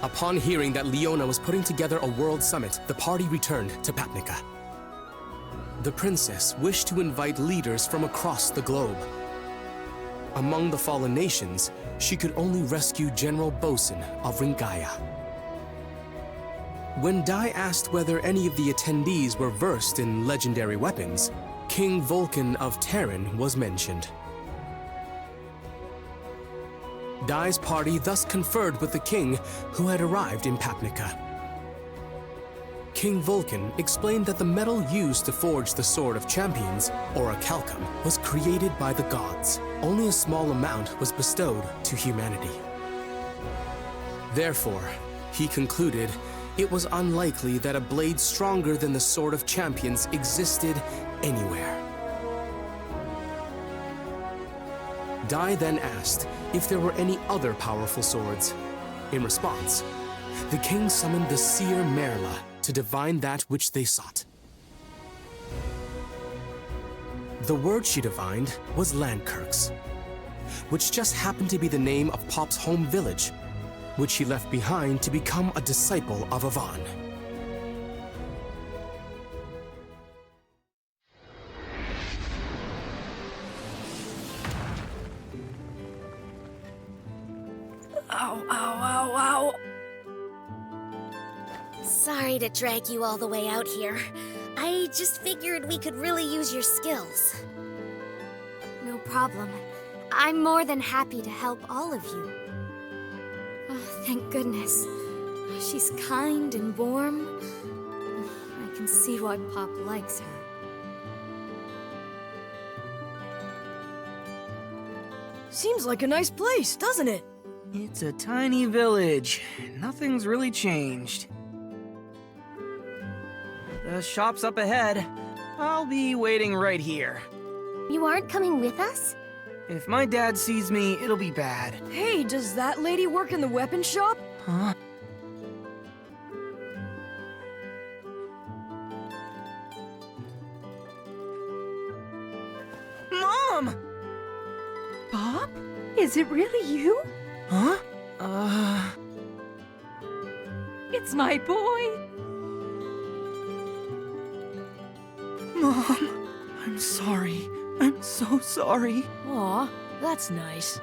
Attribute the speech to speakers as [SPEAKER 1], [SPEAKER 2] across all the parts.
[SPEAKER 1] Upon hearing that Leona was putting together a world summit, the party returned to Papnica. The princess wished to invite leaders from across the globe. Among the fallen nations, she could only rescue General Bosun of Ringaya. When Dai asked whether any of the attendees were versed in legendary weapons, King Vulcan of Terran was mentioned. Dai's party thus conferred with the king, who had arrived in Papnica. King Vulcan explained that the metal used to forge the Sword of Champions, or a calcum, was created by the gods. Only a small amount was bestowed to humanity. Therefore, he concluded it was unlikely that a blade stronger than the Sword of Champions existed anywhere. Dai then asked if there were any other powerful swords. In response, the king summoned the seer Merla to divine that which they sought. The word she divined was Landkirks, which just happened to be the name of Pop's home village, which he left behind to become a disciple of Avan.
[SPEAKER 2] Ow, ow, ow, ow.
[SPEAKER 3] Sorry to drag you all the way out here. I just figured we could really use your skills.
[SPEAKER 2] No problem. I'm more than happy to help all of you. Oh, thank goodness. She's kind and warm. I can see why Pop likes her.
[SPEAKER 4] Seems like a nice place, doesn't it?
[SPEAKER 5] It's a tiny village. Nothing's really changed. The shop's up ahead. I'll be waiting right here.
[SPEAKER 3] You aren't coming with us?
[SPEAKER 5] If my dad sees me, it'll be bad.
[SPEAKER 4] Hey, does that lady work in the weapon shop?
[SPEAKER 5] Huh? Mom!
[SPEAKER 6] Bob? Is it really you?
[SPEAKER 5] Huh?
[SPEAKER 6] It's my boy.
[SPEAKER 5] Mom, I'm sorry. I'm so sorry.
[SPEAKER 4] Aw, that's nice.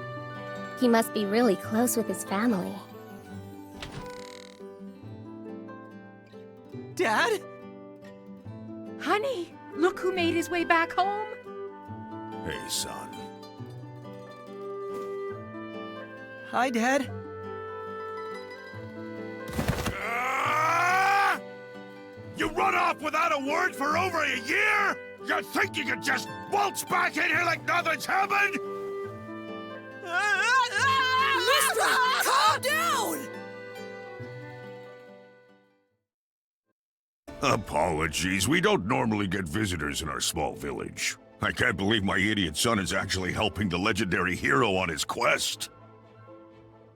[SPEAKER 3] He must be really close with his family.
[SPEAKER 5] Dad?
[SPEAKER 6] Honey, look who made his way back home.
[SPEAKER 7] Hey, son.
[SPEAKER 5] Hi, Dad.
[SPEAKER 7] You run off without a word for over a year? You think you could just waltz back in here like nothing's happened?
[SPEAKER 4] Mister, calm down!
[SPEAKER 7] Apologies, we don't normally get visitors in our small village. I can't believe my idiot son is actually helping the legendary hero on his quest.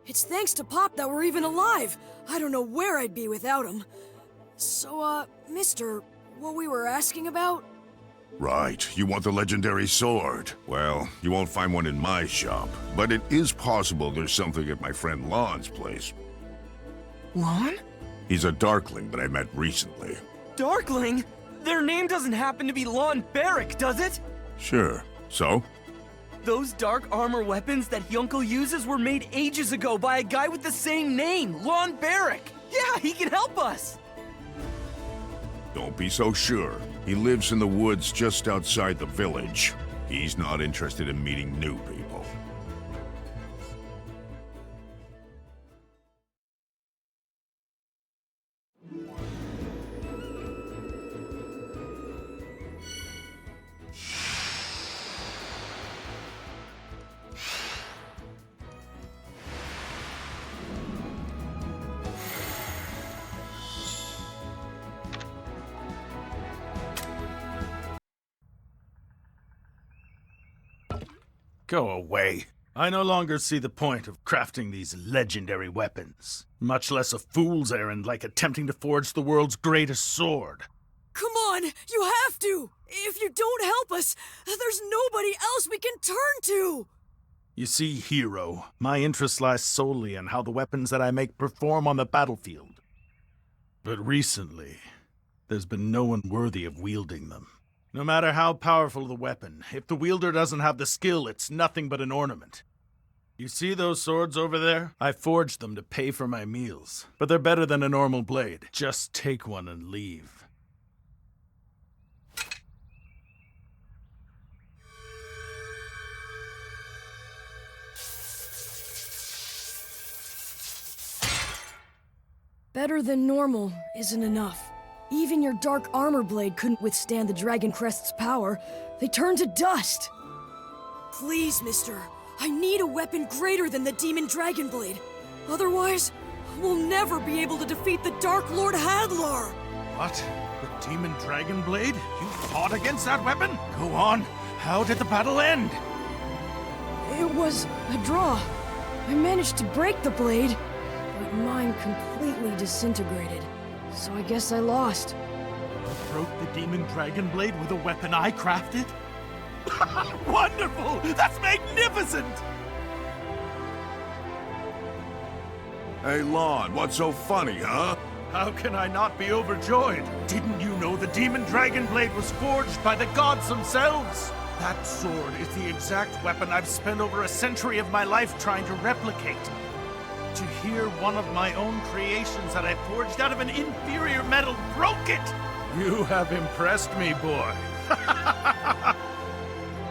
[SPEAKER 4] It's thanks to Pop that we're even alive. I don't know where I'd be without him. So, mister, what we were asking about?
[SPEAKER 7] Right, you want the legendary sword. Well, you won't find one in my shop, but it is possible there's something at my friend Lon's place.
[SPEAKER 5] Lon?
[SPEAKER 7] He's a Darkling that I met recently.
[SPEAKER 5] Darkling? Their name doesn't happen to be Lon Barrick, does it?
[SPEAKER 7] Sure. So?
[SPEAKER 5] Those dark armor weapons that Yunko uses were made ages ago by a guy with the same name, Lon Barrick. Yeah, he can help us.
[SPEAKER 7] Don't be so sure. He lives in the woods just outside the village. He's not interested in meeting new people.
[SPEAKER 8] Go away. I no longer see the point of crafting these legendary weapons, much less a fool's errand like attempting to forge the world's greatest sword.
[SPEAKER 4] Come on, you have to! If you don't help us, there's nobody else we can turn to!
[SPEAKER 8] You see, hero, my interest lies solely in how the weapons that I make perform on the battlefield. But recently, there's been no one worthy of wielding them. No matter how powerful the weapon, if the wielder doesn't have the skill, it's nothing but an ornament. You see those swords over there? I forged them to pay for my meals, but they're better than a normal blade. Just take one and leave.
[SPEAKER 4] Better than normal isn't enough. Even your dark armor blade couldn't withstand the Dragon Crest's power. They turned to dust. Please, mister. I need a weapon greater than the Demon Dragon Blade. Otherwise, we'll never be able to defeat the Dark Lord Hadlar.
[SPEAKER 8] What? The Demon Dragon Blade? You fought against that weapon? Go on. How did the battle end?
[SPEAKER 4] It was a draw. I managed to break the blade, but mine completely disintegrated. So I guess I lost.
[SPEAKER 8] You broke the Demon Dragon Blade with a weapon I crafted? Wonderful! That's magnificent!
[SPEAKER 7] Hey, Lon, what's so funny, huh?
[SPEAKER 8] How can I not be overjoyed? Didn't you know the Demon Dragon Blade was forged by the gods themselves? That sword is the exact weapon I've spent over a century of my life trying to replicate. To hear one of my own creations that I forged out of an inferior metal broke it! You have impressed me, boy.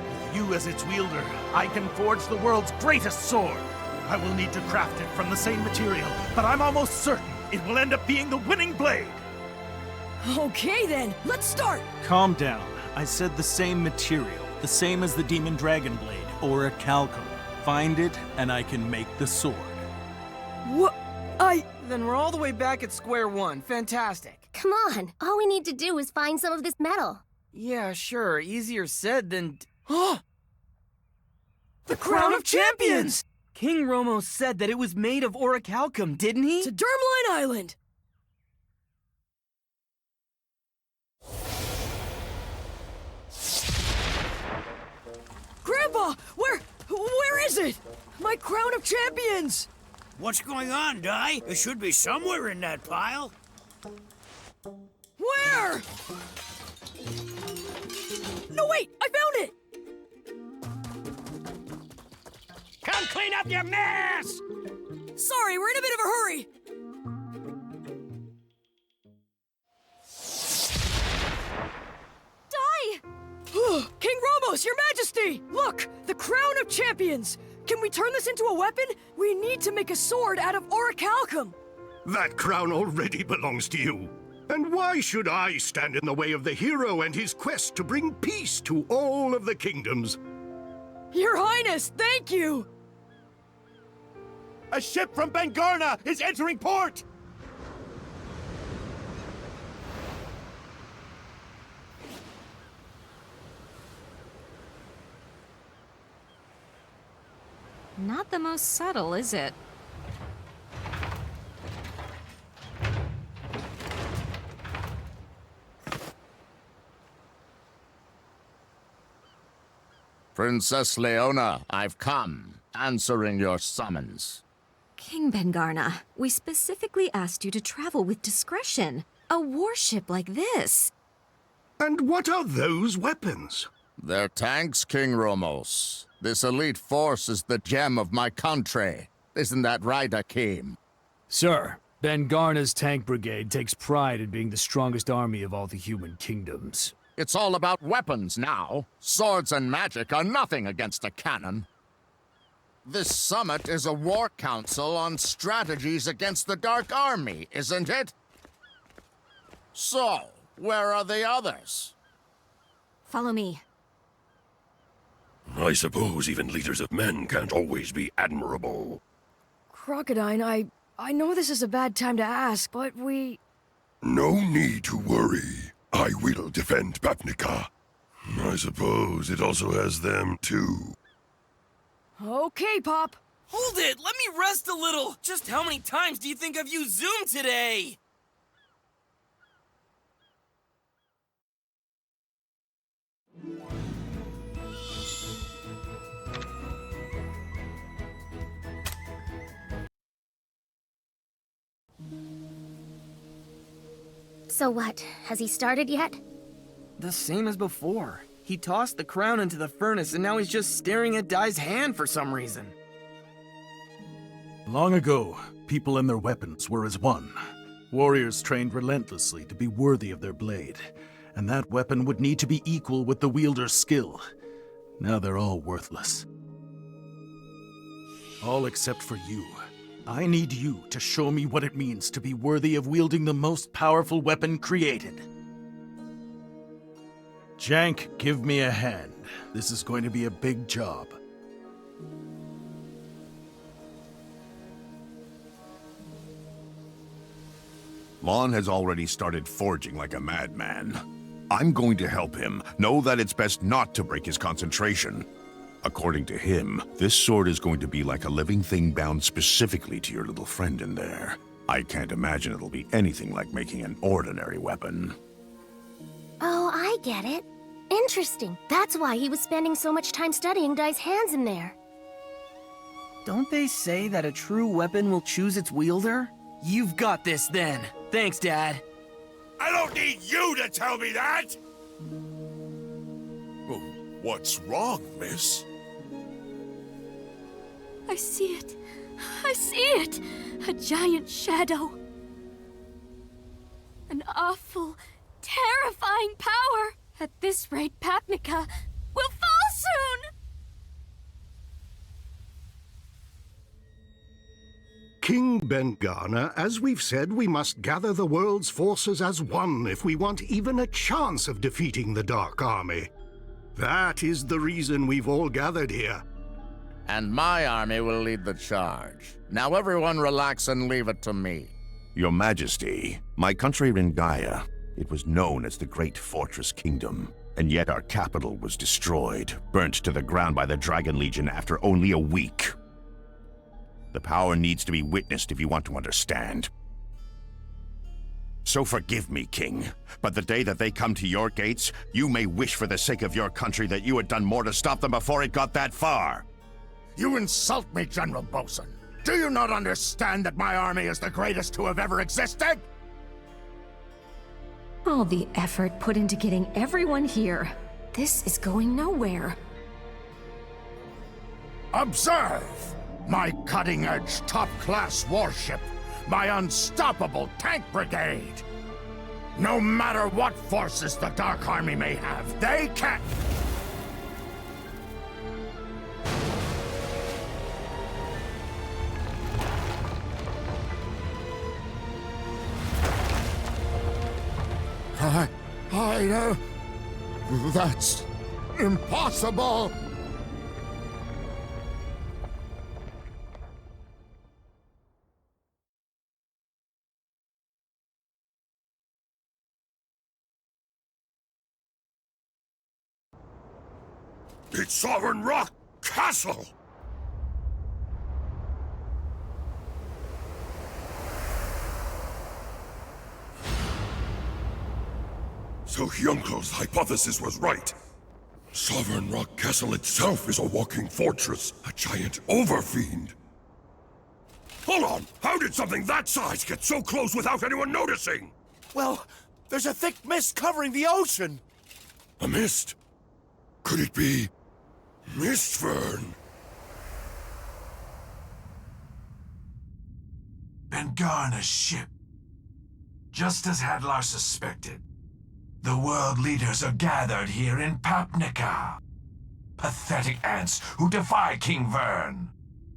[SPEAKER 8] With you as its wielder, I can forge the world's greatest sword. I will need to craft it from the same material, but I'm almost certain it will end up being the winning blade.
[SPEAKER 4] Okay then, let's start!
[SPEAKER 8] Calm down. I said the same material, the same as the Demon Dragon Blade, or a calcum. Find it, and I can make the sword.
[SPEAKER 4] What?
[SPEAKER 5] Then we're all the way back at square one. Fantastic.
[SPEAKER 3] Come on, all we need to do is find some of this metal.
[SPEAKER 5] Yeah, sure. Easier said than... Oh!
[SPEAKER 4] The Crown of Champions!
[SPEAKER 5] King Romo said that it was made of orichalcum, didn't he?
[SPEAKER 4] To Dermaline Island! Grandpa! Where is it? My Crown of Champions!
[SPEAKER 9] What's going on, Di? It should be somewhere in that pile.
[SPEAKER 4] Where? No, wait! I found it!
[SPEAKER 9] Come clean up your mess!
[SPEAKER 4] Sorry, we're in a bit of a hurry.
[SPEAKER 2] Die!
[SPEAKER 4] King Romos, your majesty! Look, the Crown of Champions! Can we turn this into a weapon? We need to make a sword out of orichalcum.
[SPEAKER 10] That crown already belongs to you. And why should I stand in the way of the hero and his quest to bring peace to all of the kingdoms?
[SPEAKER 4] Your Highness, thank you!
[SPEAKER 10] A ship from Bengarna is entering port!
[SPEAKER 11] Not the most subtle, is it?
[SPEAKER 12] Princess Leona, I've come, answering your summons.
[SPEAKER 11] King Bengarna, we specifically asked you to travel with discretion. A warship like this.
[SPEAKER 10] And what are those weapons?
[SPEAKER 12] They're tanks, King Romos. This elite force is the gem of my country. Isn't that right, Akeem?
[SPEAKER 13] Sir, Bengarna's tank brigade takes pride in being the strongest army of all the human kingdoms.
[SPEAKER 12] It's all about weapons now. Swords and magic are nothing against a cannon. This summit is a war council on strategies against the Dark Army, isn't it? So, where are the others?
[SPEAKER 11] Follow me.
[SPEAKER 10] I suppose even leaders of men can't always be admirable.
[SPEAKER 4] Crocodine, I know this is a bad time to ask, but we...
[SPEAKER 10] No need to worry. I will defend Papnica. I suppose it also has them, too.
[SPEAKER 4] Okay, Pop.
[SPEAKER 5] Hold it! Let me rest a little! Just how many times do you think I've used Zoom today?
[SPEAKER 3] So what? Has he started yet?
[SPEAKER 5] The same as before. He tossed the crown into the furnace and now he's just staring at Dai's hand for some reason.
[SPEAKER 8] Long ago, people and their weapons were as one. Warriors trained relentlessly to be worthy of their blade, and that weapon would need to be equal with the wielder's skill. Now they're all worthless. All except for you. I need you to show me what it means to be worthy of wielding the most powerful weapon created. Jank, give me a hand. This is going to be a big job.
[SPEAKER 7] Lon has already started forging like a madman. I'm going to help him. Know that it's best not to break his concentration. According to him, this sword is going to be like a living thing bound specifically to your little friend in there. I can't imagine it'll be anything like making an ordinary weapon.
[SPEAKER 3] Oh, I get it. Interesting. That's why he was spending so much time studying Dai's hands in there.
[SPEAKER 5] Don't they say that a true weapon will choose its wielder? You've got this then. Thanks, Dad.
[SPEAKER 10] I don't need you to tell me that!
[SPEAKER 7] Oh, what's wrong, miss?
[SPEAKER 2] I see it. I see it! A giant shadow. An awful, terrifying power. At this rate, Papnica will fall soon!
[SPEAKER 10] King Ben-Garner, as we've said, we must gather the world's forces as one if we want even a chance of defeating the Dark Army. That is the reason we've all gathered here.
[SPEAKER 12] And my army will lead the charge. Now everyone relax and leave it to me.
[SPEAKER 7] Your Majesty, my country Ringaya, it was known as the Great Fortress Kingdom, and yet our capital was destroyed, burnt to the ground by the Dragon Legion after only a week. The power needs to be witnessed if you want to understand. So forgive me, King, but the day that they come to your gates, you may wish for the sake of your country that you had done more to stop them before it got that far.
[SPEAKER 12] You insult me, General Bosun. Do you not understand that my army is the greatest to have ever existed?
[SPEAKER 11] All the effort put into getting everyone here. This is going nowhere.
[SPEAKER 12] Observe! My cutting-edge, top-class warship. My unstoppable tank brigade. No matter what forces the Dark Army may have, they can't... That's impossible!
[SPEAKER 10] It's Sovereign Rock Castle!
[SPEAKER 14] So Hyunko's hypothesis was right. Sovereign Rock Castle itself is a walking fortress, a giant overfiend. Hold on! How did something that size get so close without anyone noticing?
[SPEAKER 9] Well, there's a thick mist covering the ocean.
[SPEAKER 14] A mist? Could it be... Mistfern?
[SPEAKER 15] Ben-Garner's ship. Just as Hadlar suspected. The world leaders are gathered here in Papnica. Pathetic ants who defy King Vern.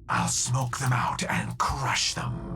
[SPEAKER 15] I'll smoke them out and crush them.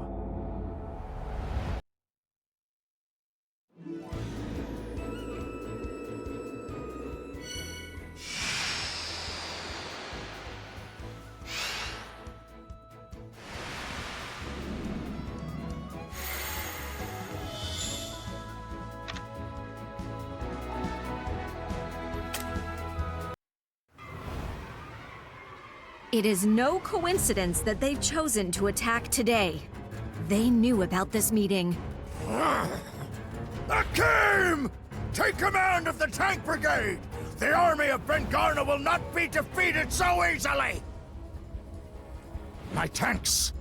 [SPEAKER 11] It is no coincidence that they've chosen to attack today. They knew about this meeting.
[SPEAKER 12] Akim! Take command of the tank brigade! The army of Ben-Garner will not be defeated so easily! My tanks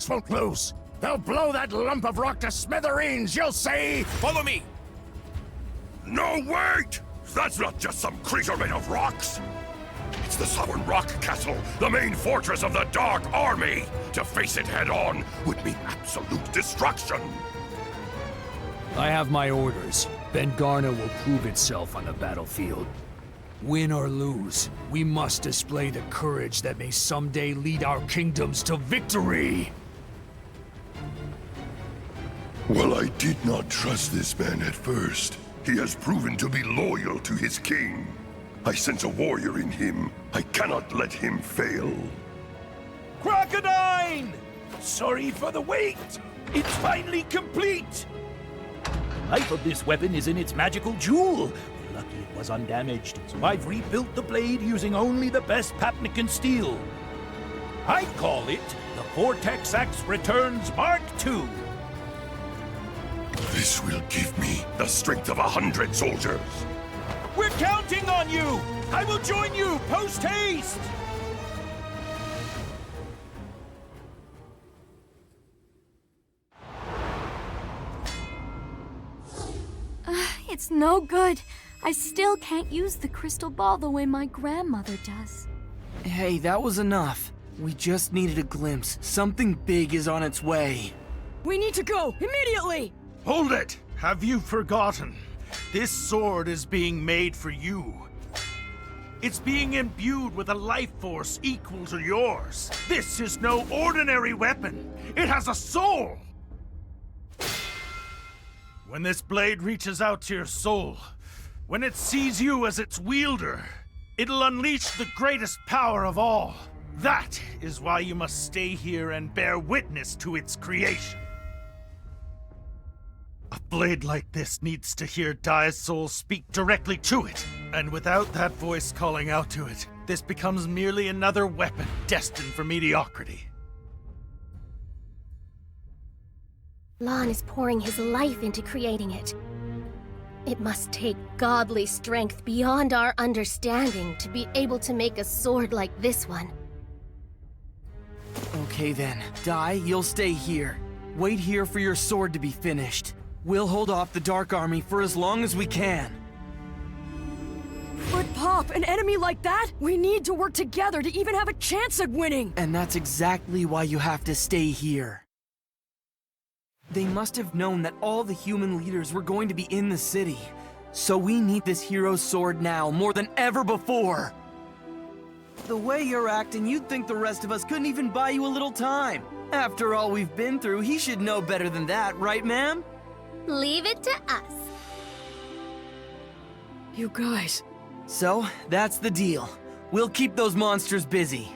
[SPEAKER 12] won't lose! They'll blow that lump of rock to smithereens, you'll see!
[SPEAKER 9] Follow me!
[SPEAKER 14] No, wait! That's not just some creature made of rocks! It's the Sovereign Rock Castle, the main fortress of the Dark Army! To face it head-on would mean absolute destruction!
[SPEAKER 13] I have my orders. Bengarna will prove itself on the battlefield. Win or lose, we must display the courage that may someday lead our kingdoms to victory!
[SPEAKER 14] Well, I did not trust this man at first. He has proven to be loyal to his king. I sense a warrior in him. I cannot let him fail.
[SPEAKER 9] Crocodile! Sorry for the wait! It's finally complete! The life of this weapon is in its magical jewel. We're lucky it was undamaged, so I've rebuilt the blade using only the best Papnican steel. I call it the Vortex Axe Returns Mark II.
[SPEAKER 14] This will give me the strength of 100 soldiers.
[SPEAKER 9] We're counting on you! I will join you post-haste!
[SPEAKER 2] It's no good. I still can't use the crystal ball the way my grandmother does.
[SPEAKER 5] Hey, that was enough. We just needed a glimpse. Something big is on its way.
[SPEAKER 4] We need to go, immediately!
[SPEAKER 8] Hold it! Have you forgotten? This sword is being made for you. It's being imbued with a life force equal to yours. This is no ordinary weapon. It has a soul! When this blade reaches out to your soul, when it sees you as its wielder, it'll unleash the greatest power of all. That is why you must stay here and bear witness to its creation. A blade like this needs to hear Dai's soul speak directly to it. And without that voice calling out to it, this becomes merely another weapon destined for mediocrity.
[SPEAKER 3] Lon is pouring his life into creating it. It must take godly strength beyond our understanding to be able to make a sword like this one.
[SPEAKER 5] Okay then. Dai, you'll stay here. Wait here for your sword to be finished. We'll hold off the Dark Army for as long as we can.
[SPEAKER 4] But Pop, an enemy like that? We need to work together to even have a chance at winning!
[SPEAKER 5] And that's exactly why you have to stay here. They must have known that all the human leaders were going to be in the city. So we need this hero's sword now, more than ever before. The way you're acting, you'd think the rest of us couldn't even buy you a little time. After all we've been through, he should know better than that, right, ma'am?
[SPEAKER 3] Leave it to us.
[SPEAKER 4] You guys...
[SPEAKER 5] So, that's the deal. We'll keep those monsters busy.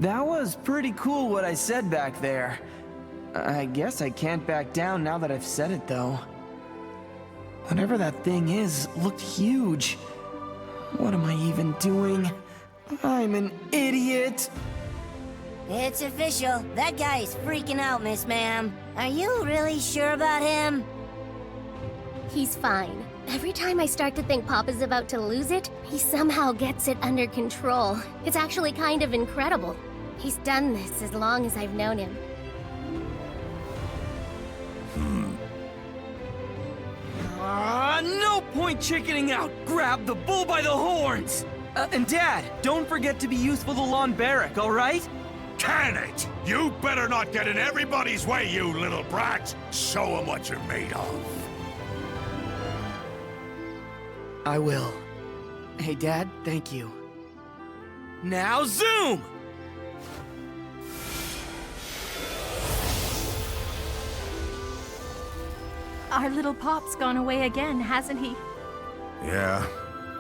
[SPEAKER 5] That was pretty cool what I said back there. I guess I can't back down now that I've said it, though. Whatever that thing is, looked huge. What am I even doing? I'm an idiot!
[SPEAKER 16] It's official. That guy's freaking out, Miss Ma'am. Are you really sure about him?
[SPEAKER 3] He's fine. Every time I start to think Pop is about to lose it, he somehow gets it under control. It's actually kind of incredible. He's done this as long as I've known him.
[SPEAKER 5] No point chickening out! Grab the bull by the horns! And Dad, don't forget to be useful to Lon Barrick, alright?
[SPEAKER 14] Can it? You better not get in everybody's way, you little brat! Show them what you're made of.
[SPEAKER 5] I will. Hey, Dad, thank you. Now zoom!
[SPEAKER 17] Our little Pop's gone away again, hasn't he?
[SPEAKER 18] Yeah,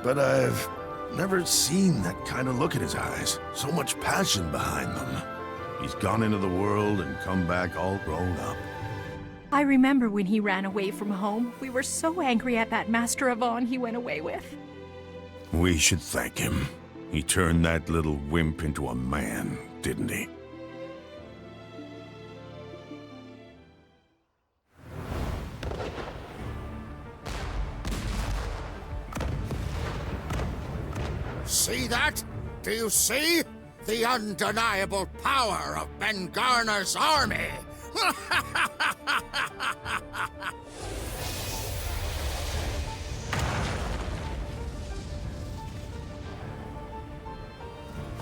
[SPEAKER 18] but I've never seen that kind of look in his eyes. So much passion behind them. He's gone into the world and come back all grown up.
[SPEAKER 17] I remember when he ran away from home. We were so angry at that Master Avon he went away with.
[SPEAKER 18] We should thank him. He turned that little wimp into a man, didn't he?
[SPEAKER 12] See that? Do you see? The undeniable power of Bengarna's army!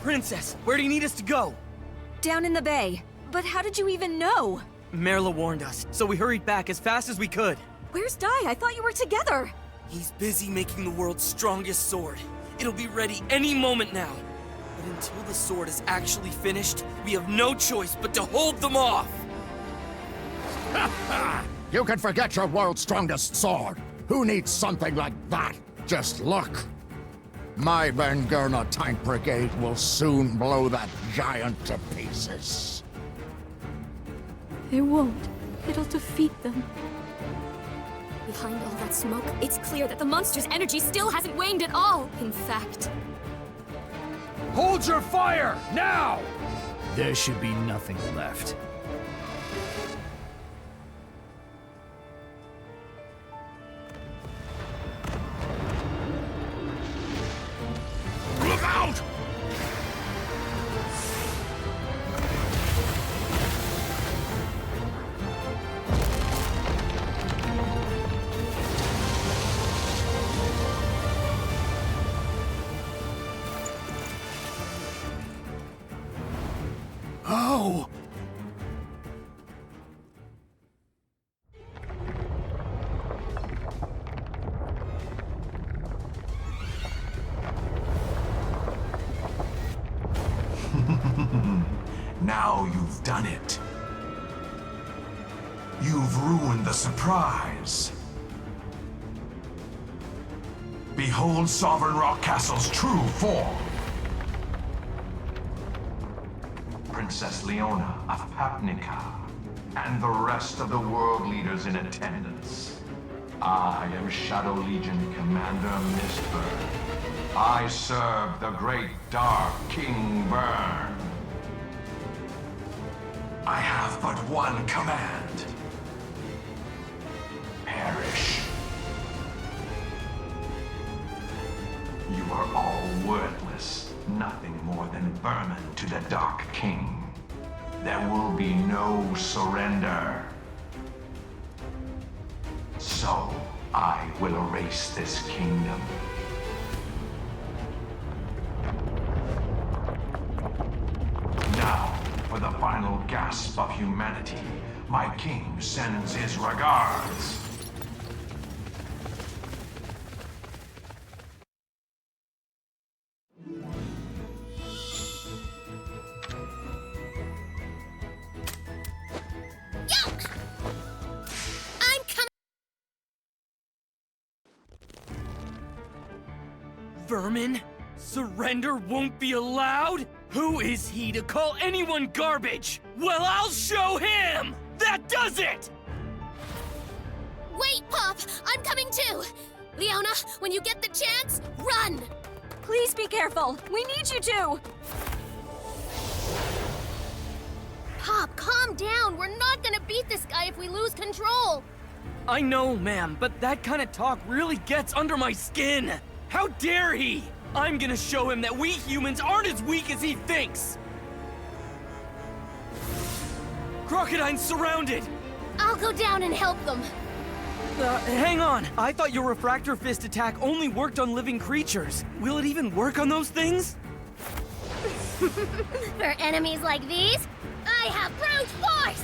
[SPEAKER 5] Princess, where do you need us to go?
[SPEAKER 11] Down in the bay. But how did you even know?
[SPEAKER 5] Merla warned us, so we hurried back as fast as we could.
[SPEAKER 11] Where's Dai? I thought you were together.
[SPEAKER 5] He's busy making the world's strongest sword. It'll be ready any moment now. But until the sword is actually finished, we have no choice but to hold them off!
[SPEAKER 12] You can forget your world's strongest sword. Who needs something like that? Just look. My Vangurna tank brigade will soon blow that giant to pieces.
[SPEAKER 17] It won't. It'll defeat them.
[SPEAKER 2] Behind all that smoke, it's clear that the monster's energy still hasn't waned at all. In fact...
[SPEAKER 13] Hold your fire, now! There should be nothing left.
[SPEAKER 14] Look out!
[SPEAKER 5] Oh!
[SPEAKER 15] Now you've done it. You've ruined the surprise. Behold Sovereign Rock Castle's true form. Princess Leona of Papnica, and the rest of the world leaders in attendance. I am Shadow Legion Commander Mistburn. I serve the great Dark King Burn. I have but one command. Perish. You are all worthless, nothing more than vermin to the Dark King. There will be no surrender. So, I will erase this kingdom. Now, for the final gasp of humanity, my king sends his regards.
[SPEAKER 3] I'm coming.
[SPEAKER 5] Vermin? Surrender won't be allowed? Who is he to call anyone garbage? Well, I'll show him! That does it!
[SPEAKER 3] Wait, Pop! I'm coming too! Leona, when you get the chance, run!
[SPEAKER 11] Please be careful. We need you to.
[SPEAKER 3] Pop, calm down. We're not gonna beat this guy if we lose control.
[SPEAKER 5] I know, ma'am, but that kind of talk really gets under my skin. How dare he? I'm gonna show him that we humans aren't as weak as he thinks. Crocodine's surrounded.
[SPEAKER 3] I'll go down and help them.
[SPEAKER 5] Hang on. I thought your Refractor Fist attack only worked on living creatures. Will it even work on those things?
[SPEAKER 3] For enemies like these, I have brute force!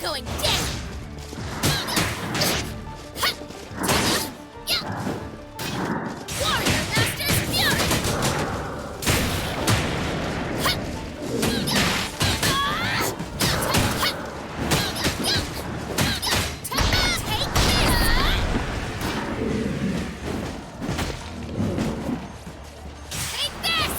[SPEAKER 3] Going down! Warrior Master's Fury! Take this!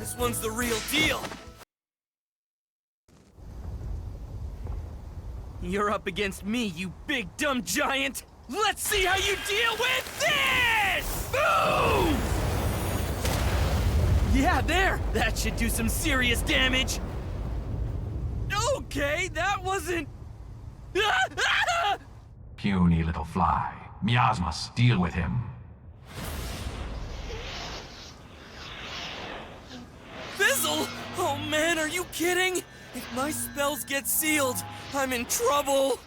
[SPEAKER 5] This one's the real deal. You're up against me, you big dumb giant! Let's see how you deal with this! Boom! Yeah, there! That should do some serious damage! Okay, that wasn't...
[SPEAKER 15] Puny little fly. Miasmas, deal with him.
[SPEAKER 5] Fizzle? Oh man, are you kidding? If my spells get sealed, I'm in trouble!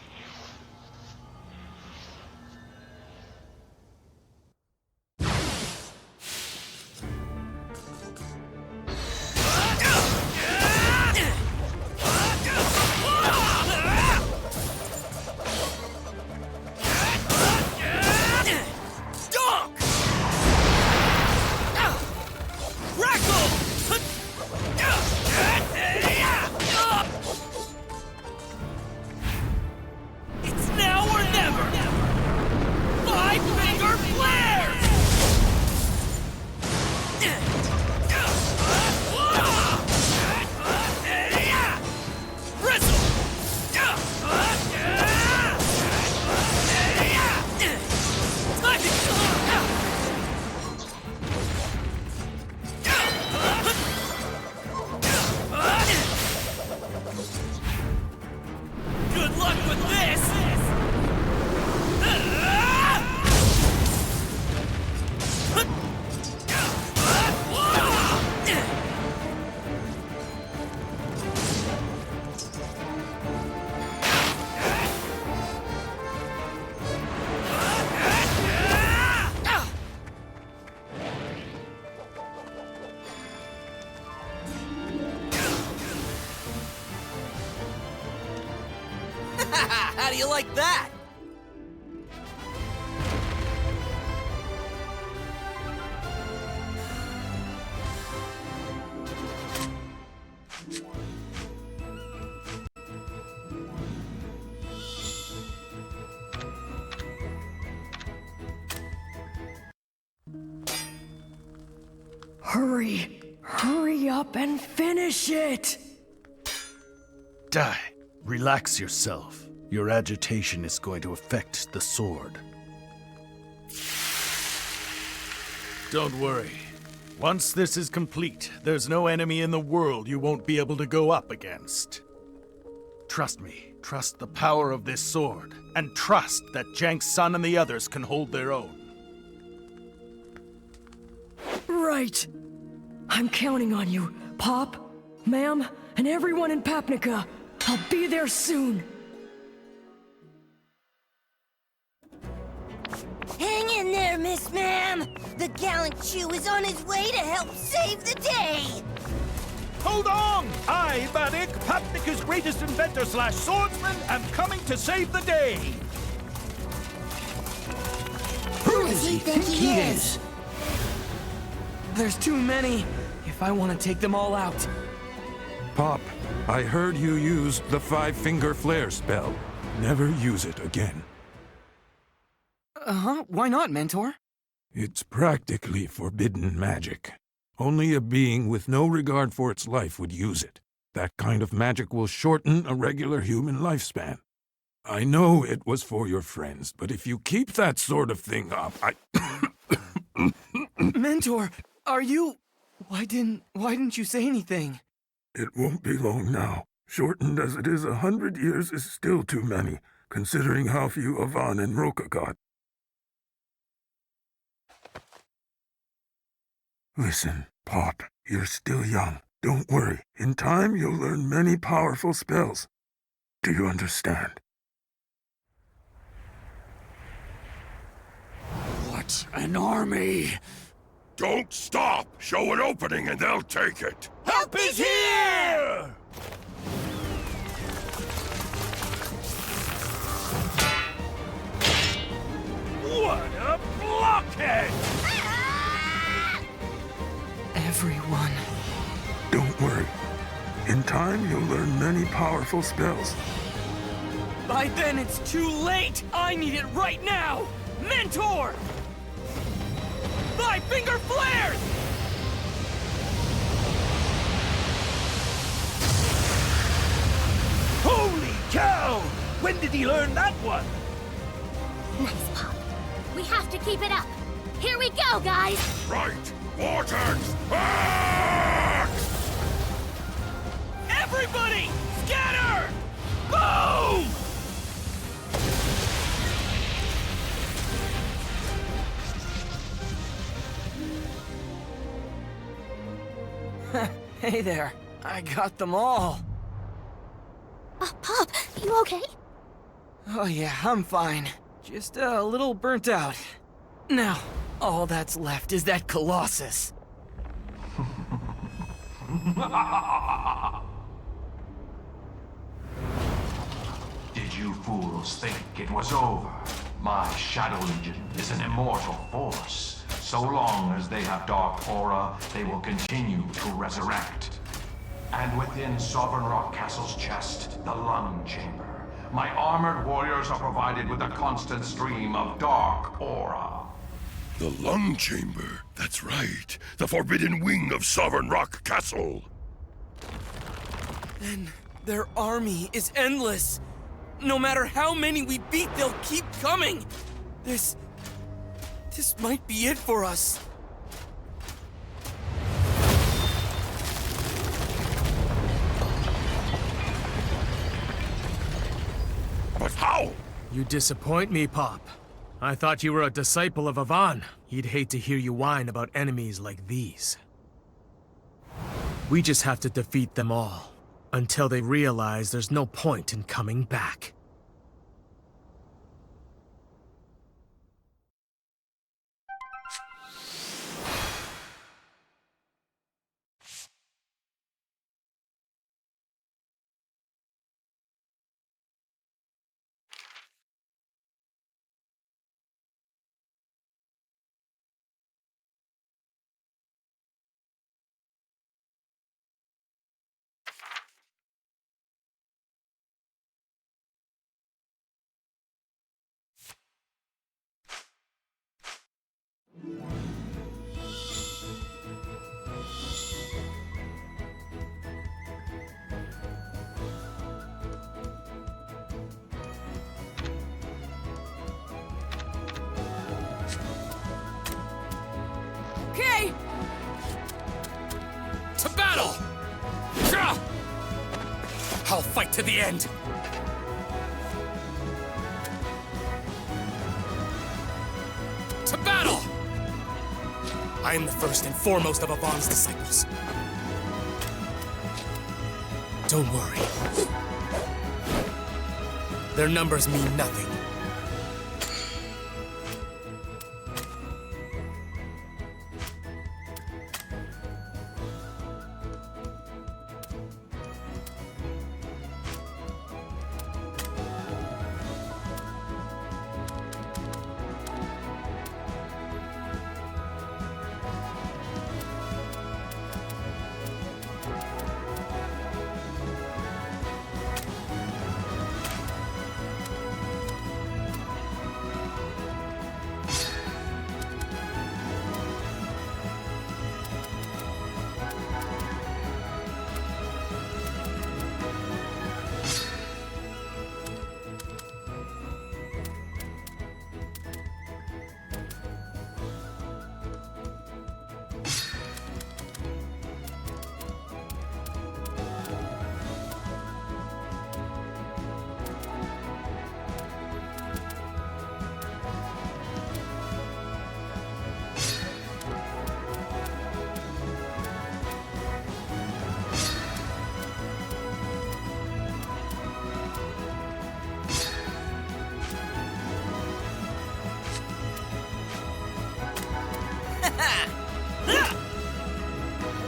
[SPEAKER 5] How do you like that?
[SPEAKER 4] Hurry up and finish it!
[SPEAKER 8] Die. Relax yourself. Your agitation is going to affect the sword. Don't worry. Once this is complete, there's no enemy in the world you won't be able to go up against. Trust me. Trust the power of this sword. And trust that Jank's son and the others can hold their own.
[SPEAKER 4] Right. I'm counting on you, Pop, Ma'am, and everyone in Papnica. I'll be there soon.
[SPEAKER 16] Hang in there, Miss Ma'am. The gallant Chew is on his way to help save the day.
[SPEAKER 9] Hold on! I, Madik, Papnica's greatest inventor / swordsman, am coming to save the day!
[SPEAKER 16] Who does he think he is?
[SPEAKER 5] There's too many, if I want to take them all out.
[SPEAKER 14] Pop, I heard you used the 5-finger flare spell. Never use it again.
[SPEAKER 5] Uh-huh, why not, Mentor?
[SPEAKER 14] It's practically forbidden magic. Only a being with no regard for its life would use it. That kind of magic will shorten a regular human lifespan. I know it was for your friends, but if you keep that sort of thing up,
[SPEAKER 5] Mentor, are you... Why didn't you say anything?
[SPEAKER 14] It won't be long now. Shortened as it is, 100 years is still too many, considering how few Avan and Roka got. Listen, Pop, you're still young. Don't worry. In time, you'll learn many powerful spells. Do you understand? What an army!
[SPEAKER 18] Don't stop! Show an opening and they'll take it!
[SPEAKER 9] Help is here! What a blockhead!
[SPEAKER 5] Everyone.
[SPEAKER 14] Don't worry. In time, you'll learn many powerful spells.
[SPEAKER 5] By then, it's too late! I need it right now! Mentor! 5-finger flares!
[SPEAKER 9] When did he learn that one?
[SPEAKER 3] Nice, Pop. We have to keep it up. Here we go, guys!
[SPEAKER 14] Right! Vortex! Back!
[SPEAKER 9] Everybody! Scatter! Boom!
[SPEAKER 5] Hey there. I got them all.
[SPEAKER 3] Pop, you okay?
[SPEAKER 5] Oh yeah, I'm fine. Just a little burnt out. Now, all that's left is that Colossus.
[SPEAKER 15] Did you fools think it was over? My Shadow Legion is an immortal force. So long as they have dark aura, they will continue to resurrect. And within Sovereign Rock Castle's chest, the lung chamber, my armored warriors are provided with a constant stream of dark aura.
[SPEAKER 14] The lung chamber. That's right. The forbidden wing of Sovereign Rock Castle.
[SPEAKER 5] Then their army is endless. No matter how many we beat, they'll keep coming. This might be it for us.
[SPEAKER 14] But how?
[SPEAKER 1] You disappoint me, Pop. I thought you were a disciple of Avan. He'd hate to hear you whine about enemies like these. We just have to defeat them all, until they realize there's no point in coming back.
[SPEAKER 4] Okay!
[SPEAKER 1] To battle! I'll fight to the end! To battle! I am the first and foremost of Avan's disciples. Don't worry. Their numbers mean nothing.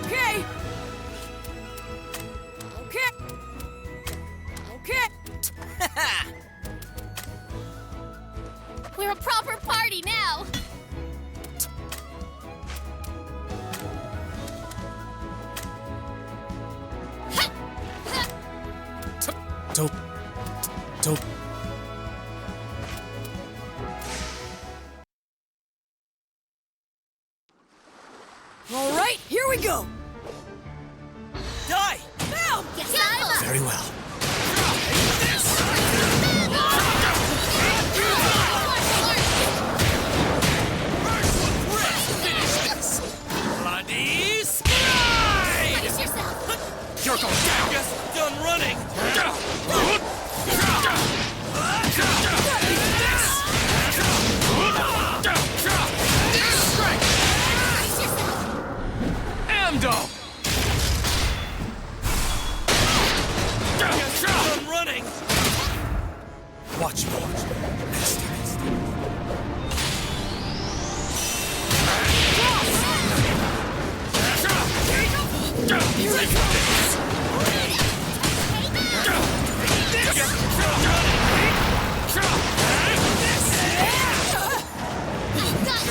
[SPEAKER 4] Okay! Okay! Okay!
[SPEAKER 3] We're a proper party now!
[SPEAKER 1] Don't...
[SPEAKER 4] All right, here we go! Die! Now!
[SPEAKER 3] Get out!
[SPEAKER 1] Very well. Tremendo!
[SPEAKER 5] I'm running!
[SPEAKER 1] Watch me.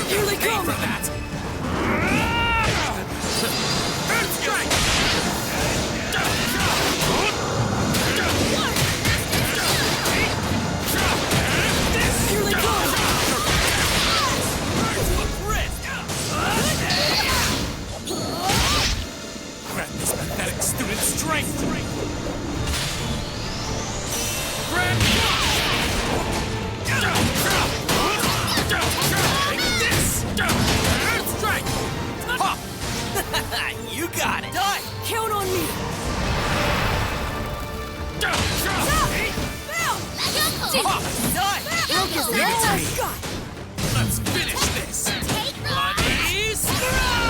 [SPEAKER 4] Here they come!
[SPEAKER 1] For that.
[SPEAKER 4] Here they come!
[SPEAKER 1] Grant this pathetic student strength! Grant! Strike!
[SPEAKER 5] You got it!
[SPEAKER 4] Die! Count on me!
[SPEAKER 1] Let's finish this! Bloody stride!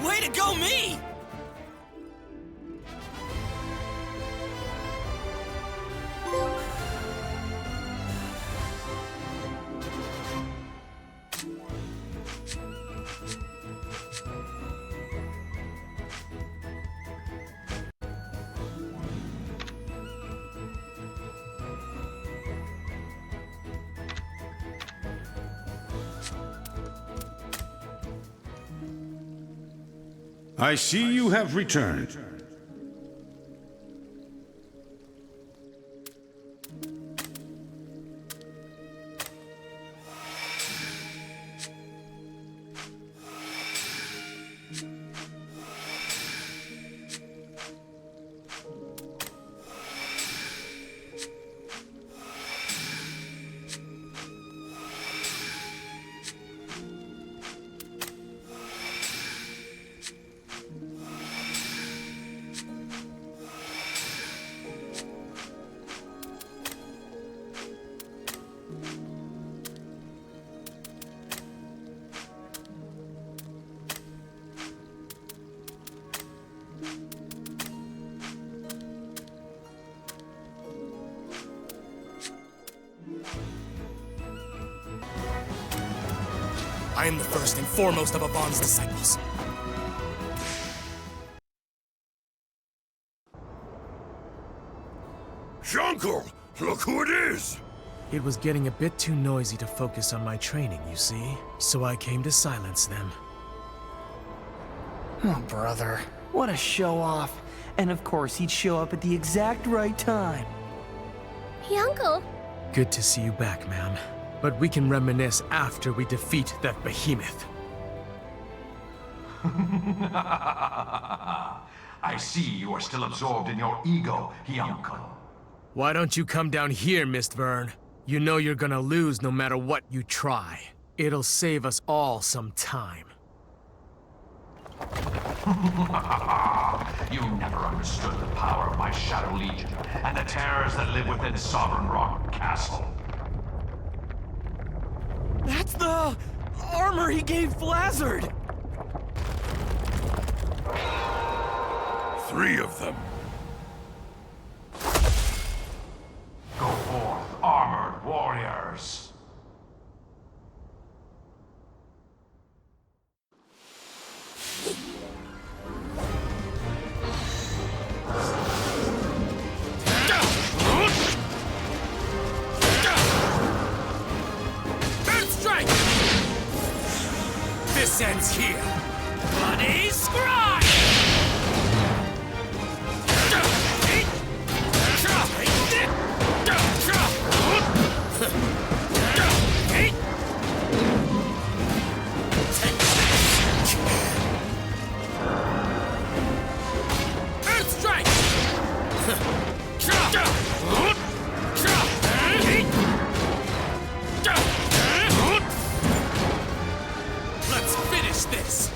[SPEAKER 5] Way to go, me!
[SPEAKER 14] I see you have returned.
[SPEAKER 1] I am the first and foremost of Avon's disciples.
[SPEAKER 14] Jungle! Look who it is!
[SPEAKER 1] It was getting a bit too noisy to focus on my training, you see. So I came to silence them.
[SPEAKER 5] Oh, brother. What a show-off. And of course, he'd show up at the exact right time.
[SPEAKER 3] Hey, Uncle.
[SPEAKER 1] Good to see you back, ma'am. But we can reminisce after we defeat that behemoth.
[SPEAKER 15] I see you are still absorbed in your ego, Uncle.
[SPEAKER 1] Why don't you come down here, Mistburn? You know you're gonna lose no matter what you try. It'll save us all some time.
[SPEAKER 15] You never understood the power of my Shadow Legion and the terrors that live within Sovereign Rock Castle.
[SPEAKER 5] That's the armor he gave Blizzard!
[SPEAKER 14] 3 of them.
[SPEAKER 15] Go forth, armored warriors.
[SPEAKER 1] This ends here. Bloody Scry! Earth strike! Let's finish this!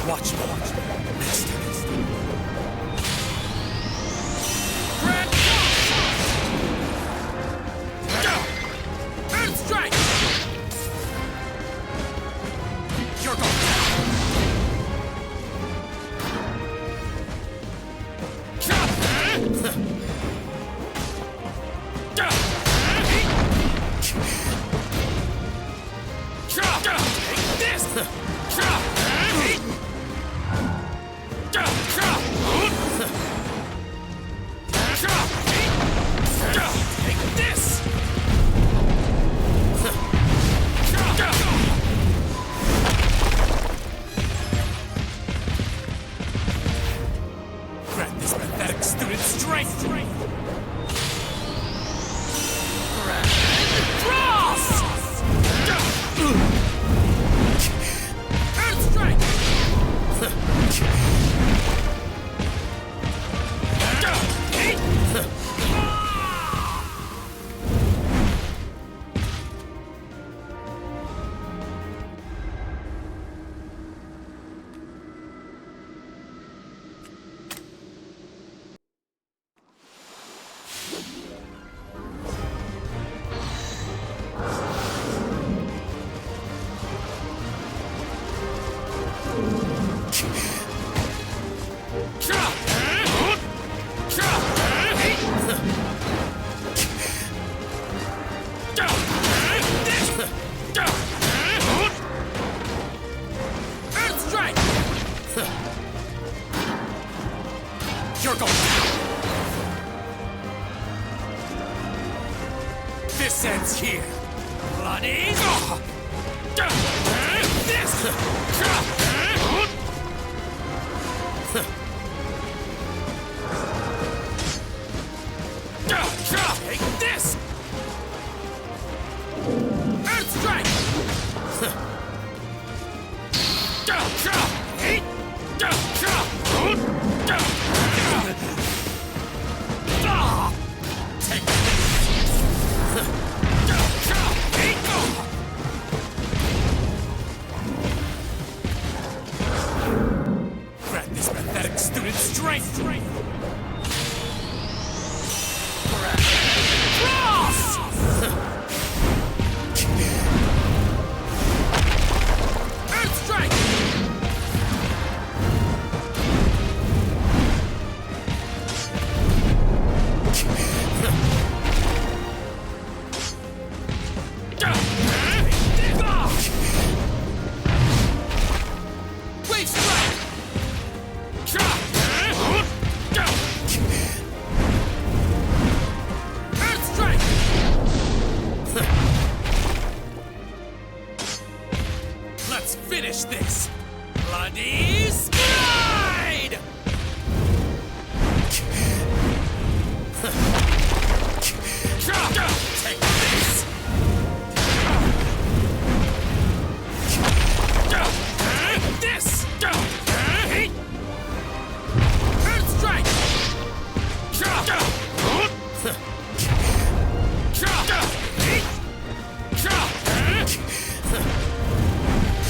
[SPEAKER 1] Watch me. Master. Earth strike! You're going grant this pathetic student strength. Cross! Earth strike! Earth strike! You're going down! This ends here. Bloody! This! Take this! Earth strike! Take grant this pathetic student strength! Cross! Earth strike! Wave strike! Earth strike! Let's finish this! Bloody slide! Take this! This! Earth strike!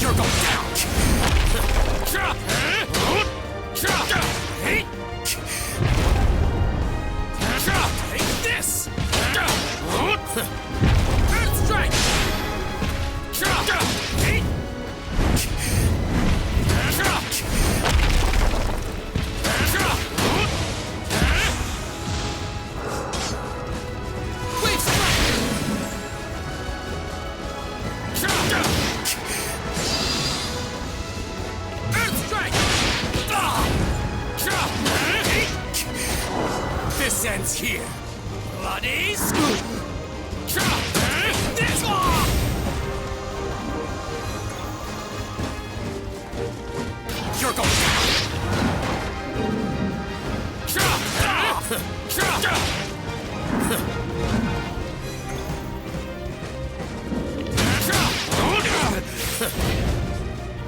[SPEAKER 1] You're going down! Take this! Earth strike! Wave strike! Earth strike! This ends here. Bloody scoop! This one! You're going down!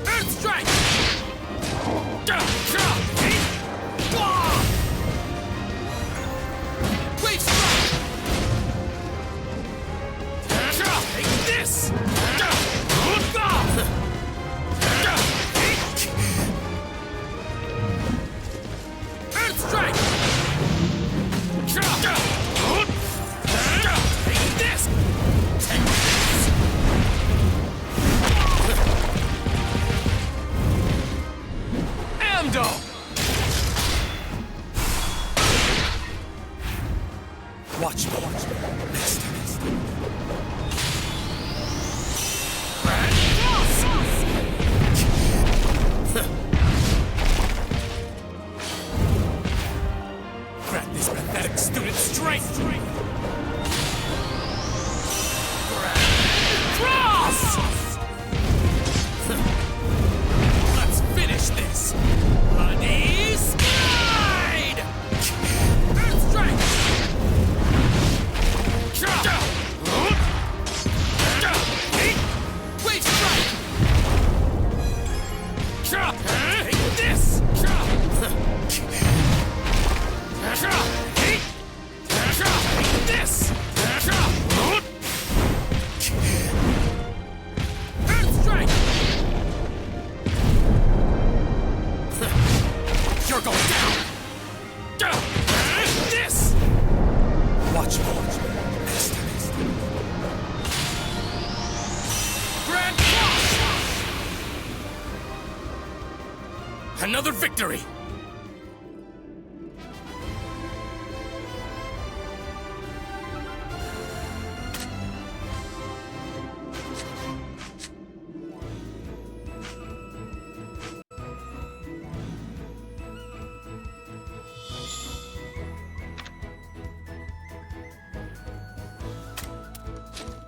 [SPEAKER 1] Earth strike! Wave strike! Mundo! Watch me. Grant this pathetic student strength! Cross! Let's finish this! Bloody slide! Earth strike! Wave strike! Take this! This! Earth strike! You're going down! This! Watch me. Grand Cross! Another victory!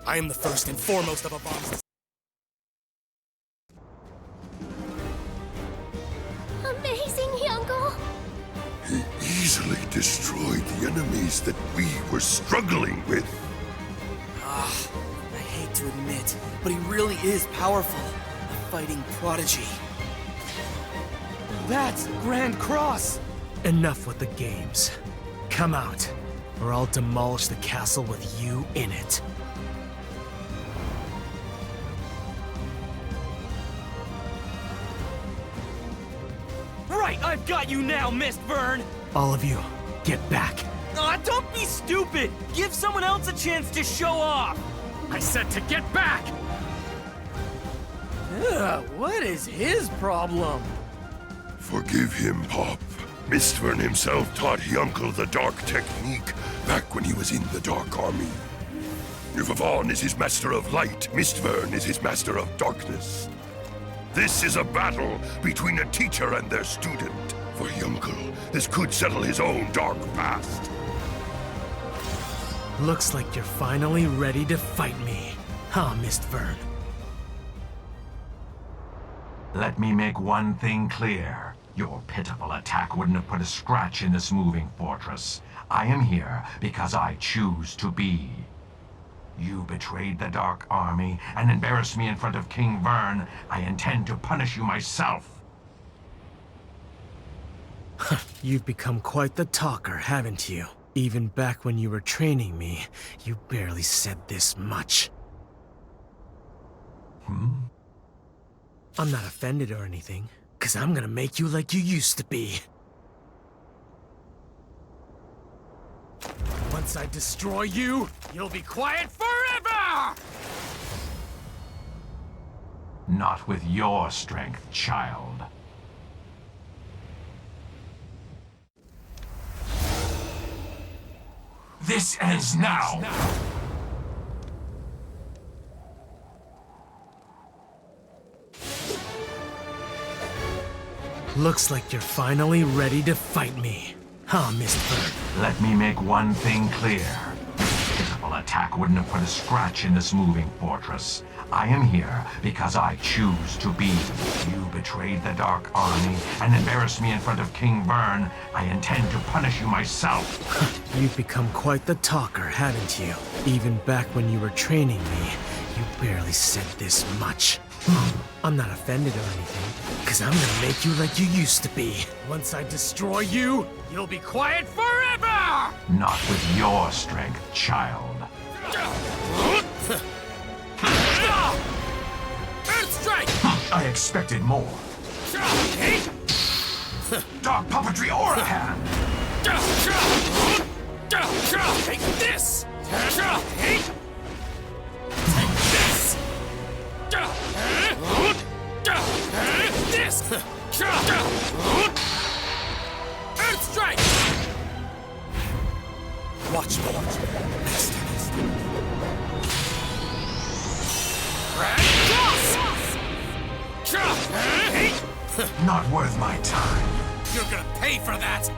[SPEAKER 1] I am the first and foremost of a boss.
[SPEAKER 3] Amazing, Uncle!
[SPEAKER 14] He easily destroyed the enemies that we were struggling with.
[SPEAKER 5] I hate to admit, but he really is powerful. A fighting prodigy. That's Grand Cross!
[SPEAKER 1] Enough with the games. Come out, or I'll demolish the castle with you in it.
[SPEAKER 5] Right, I've got you now, Mist Vern!
[SPEAKER 1] All of you, get back.
[SPEAKER 5] Aw, don't be stupid! Give someone else a chance to show off!
[SPEAKER 1] I said to get back!
[SPEAKER 5] Ugh, what is his problem?
[SPEAKER 14] Forgive him, Pop. Mistvern himself taught Hyuncle the Dark Technique back when he was in the Dark Army. If Yvonne is his master of light, Mistvern is his master of darkness. This is a battle between a teacher and their student. For Hyuncle, this could settle his own dark past.
[SPEAKER 1] Looks like you're finally ready to fight me, huh, Mistvern?
[SPEAKER 15] Let me make one thing clear. Your pitiful attack wouldn't have put a scratch in this moving fortress. I am here because I choose to be. You betrayed the Dark Army and embarrassed me in front of King Vern. I intend to punish you myself.
[SPEAKER 1] You've become quite the talker, haven't you? Even back when you were training me, you barely said this much. I'm not offended or anything, 'cause I'm gonna make you like you used to be. Once I destroy you, you'll be quiet forever!
[SPEAKER 15] Not with your strength, child. This ends now!
[SPEAKER 1] Looks like you're finally ready to fight me, huh, Mistvern?
[SPEAKER 15] Let me make one thing clear. This pitiful attack wouldn't have put a scratch in this moving fortress. I am here because I choose to be. You betrayed the Dark Army and embarrassed me in front of King Vern. I intend to punish you myself.
[SPEAKER 1] You've become quite the talker, haven't you? Even back when you were training me, you barely said this much. I'm not offended or anything, 'cause I'm gonna make you like you used to be. Once I destroy you, you'll be quiet forever!
[SPEAKER 15] Not with your strength, child.
[SPEAKER 1] Earth strike!
[SPEAKER 15] I expected more. Dark puppetry aura hand!
[SPEAKER 1] Take this! Take this! This! Watch me.
[SPEAKER 15] Not worth my time.
[SPEAKER 1] You're gonna pay for that!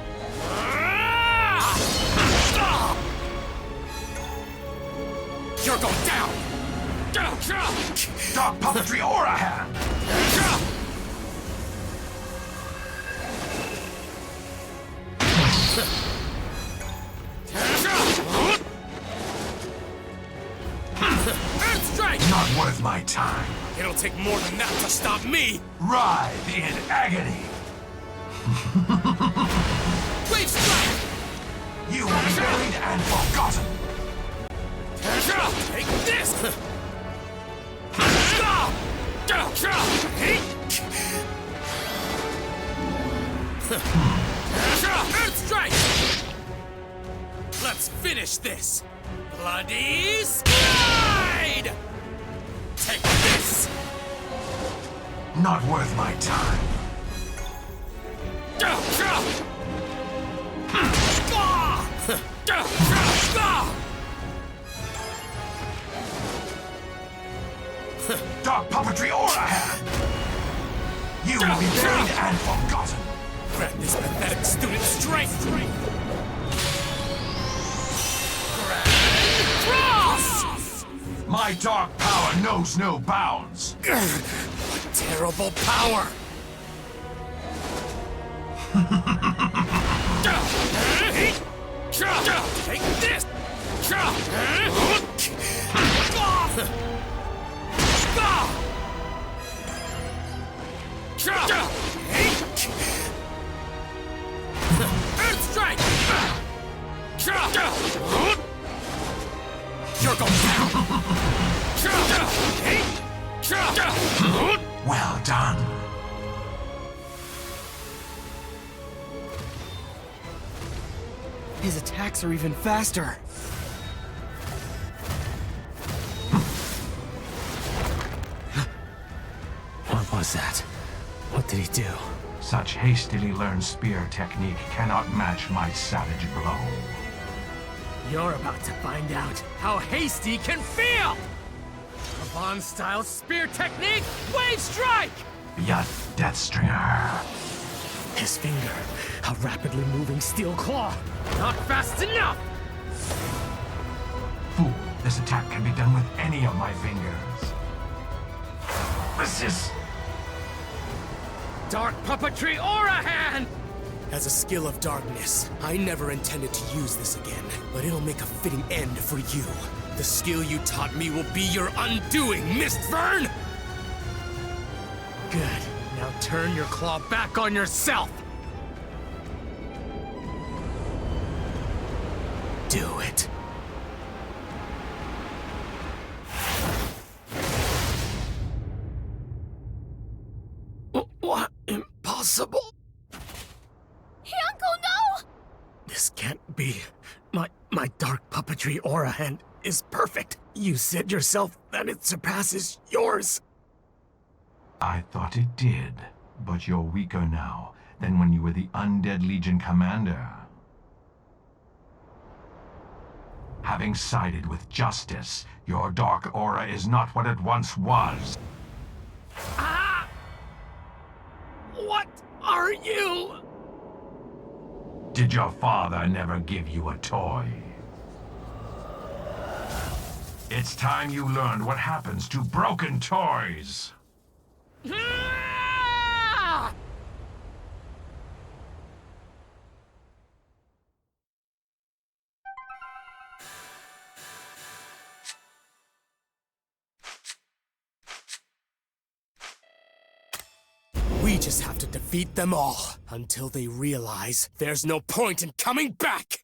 [SPEAKER 1] You're going down!
[SPEAKER 15] Dark Puppetry Aura Hand!
[SPEAKER 1] Earth Strike!
[SPEAKER 15] Not worth my time.
[SPEAKER 1] It'll take more than that to stop me!
[SPEAKER 15] Writhe in agony.
[SPEAKER 1] Wave Strike!
[SPEAKER 15] You will be buried and forgotten.
[SPEAKER 1] Take this! Earth Strike! Let's finish this! Bloody Slide! Take this!
[SPEAKER 15] Not worth my time. Dark Puppetry Aura Hand! You will be buried and forgotten.
[SPEAKER 1] Grant this pathetic student strength! Grand Cross!
[SPEAKER 15] My dark power knows no bounds.
[SPEAKER 1] What terrible power! Take this! Earth Strike! You're going down!
[SPEAKER 15] Well done.
[SPEAKER 5] His attacks are even faster.
[SPEAKER 13] What was that? What did he do?
[SPEAKER 15] Such hastily learned spear technique cannot match my savage blow.
[SPEAKER 5] You're about to find out how hasty can feel! A Bond-style spear technique, Wave Strike!
[SPEAKER 15] Yet, Deathstringer.
[SPEAKER 5] His finger, a rapidly moving steel claw. Not fast enough!
[SPEAKER 15] Fool, this attack can be done with any of my fingers. Resist.
[SPEAKER 5] Dark Puppetry Aura Hand!
[SPEAKER 1] As a skill of darkness, I never intended to use this again, but it'll make a fitting end for you. The skill you taught me will be your undoing, Mistvern!
[SPEAKER 5] Good. Now turn your claw back on yourself!
[SPEAKER 1] Do it. What? Impossible?
[SPEAKER 3] Uncle, no!
[SPEAKER 1] This can't be. My dark puppetry aura hand is perfect. You said yourself that it surpasses yours.
[SPEAKER 15] I thought it did, but you're weaker now than when you were the Undead Legion commander. Having sided with justice, your dark aura is not what it once was.
[SPEAKER 1] Ah! What are you?
[SPEAKER 15] Did your father never give you a toy? It's time you learned what happens to broken toys.
[SPEAKER 1] We just have to defeat them all until they realize there's no point in coming back!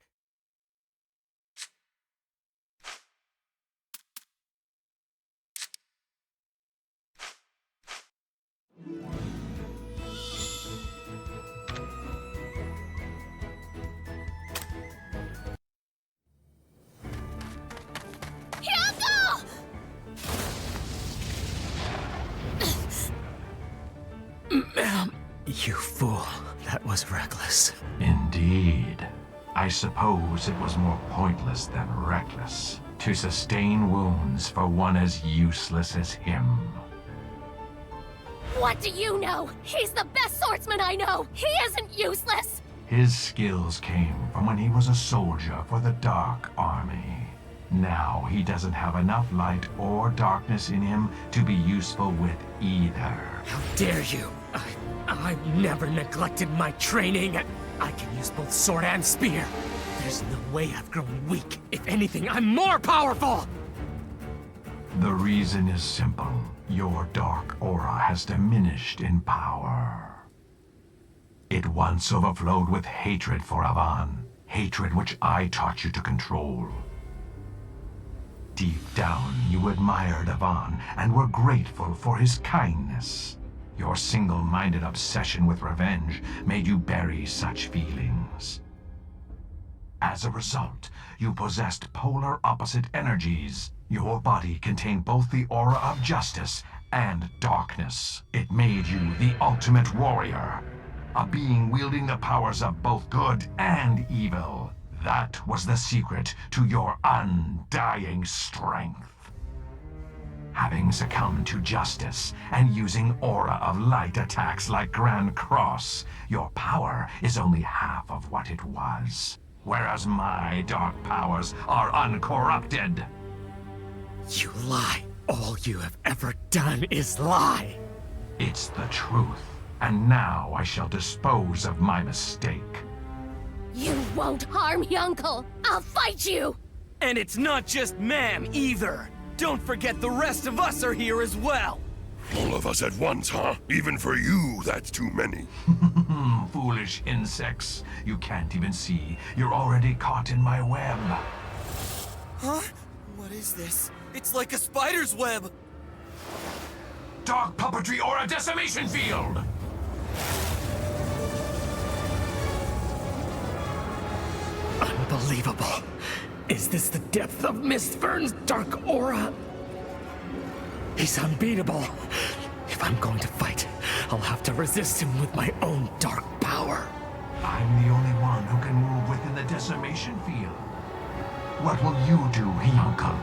[SPEAKER 1] Ma'am, you fool. That was reckless.
[SPEAKER 15] Indeed. I suppose it was more pointless than reckless to sustain wounds for one as useless as him.
[SPEAKER 3] What do you know? He's the best swordsman I know! He isn't useless!
[SPEAKER 15] His skills came from when he was a soldier for the Dark Army. Now he doesn't have enough light or darkness in him to be useful with either.
[SPEAKER 1] How dare you! I've never neglected my training. I can use both sword and spear. There's no way I've grown weak. If anything, I'm more powerful!
[SPEAKER 15] The reason is simple. Your dark aura has diminished in power. It once overflowed with hatred for Avan, hatred which I taught you to control. Deep down, you admired Avan and were grateful for his kindness. Your single-minded obsession with revenge made you bury such feelings. As a result, you possessed polar opposite energies. Your body contained both the aura of justice and darkness. It made you the ultimate warrior, a being wielding the powers of both good and evil. That was the secret to your undying strength. Having succumbed to justice and using aura of light attacks like Grand Cross, your power is only half of what it was. Whereas my dark powers are uncorrupted.
[SPEAKER 1] You lie. All you have ever done is lie.
[SPEAKER 15] It's the truth. And now I shall dispose of my mistake.
[SPEAKER 3] You won't harm me, Uncle! I'll fight you!
[SPEAKER 5] And it's not just ma'am, either. Don't forget the rest of us are here as well.
[SPEAKER 14] All of us at once, huh? Even for you, that's too many.
[SPEAKER 15] Foolish insects. You can't even see. You're already caught in my web.
[SPEAKER 5] Huh? What is this? It's like a spider's web.
[SPEAKER 15] Dark puppetry or a decimation field!
[SPEAKER 1] Unbelievable. Is this the depth of Miss Fern's dark aura? He's unbeatable. If I'm going to fight, I'll have to resist him with my own dark power.
[SPEAKER 15] I'm the only one who can move within the decimation field. What will you do, Uncle?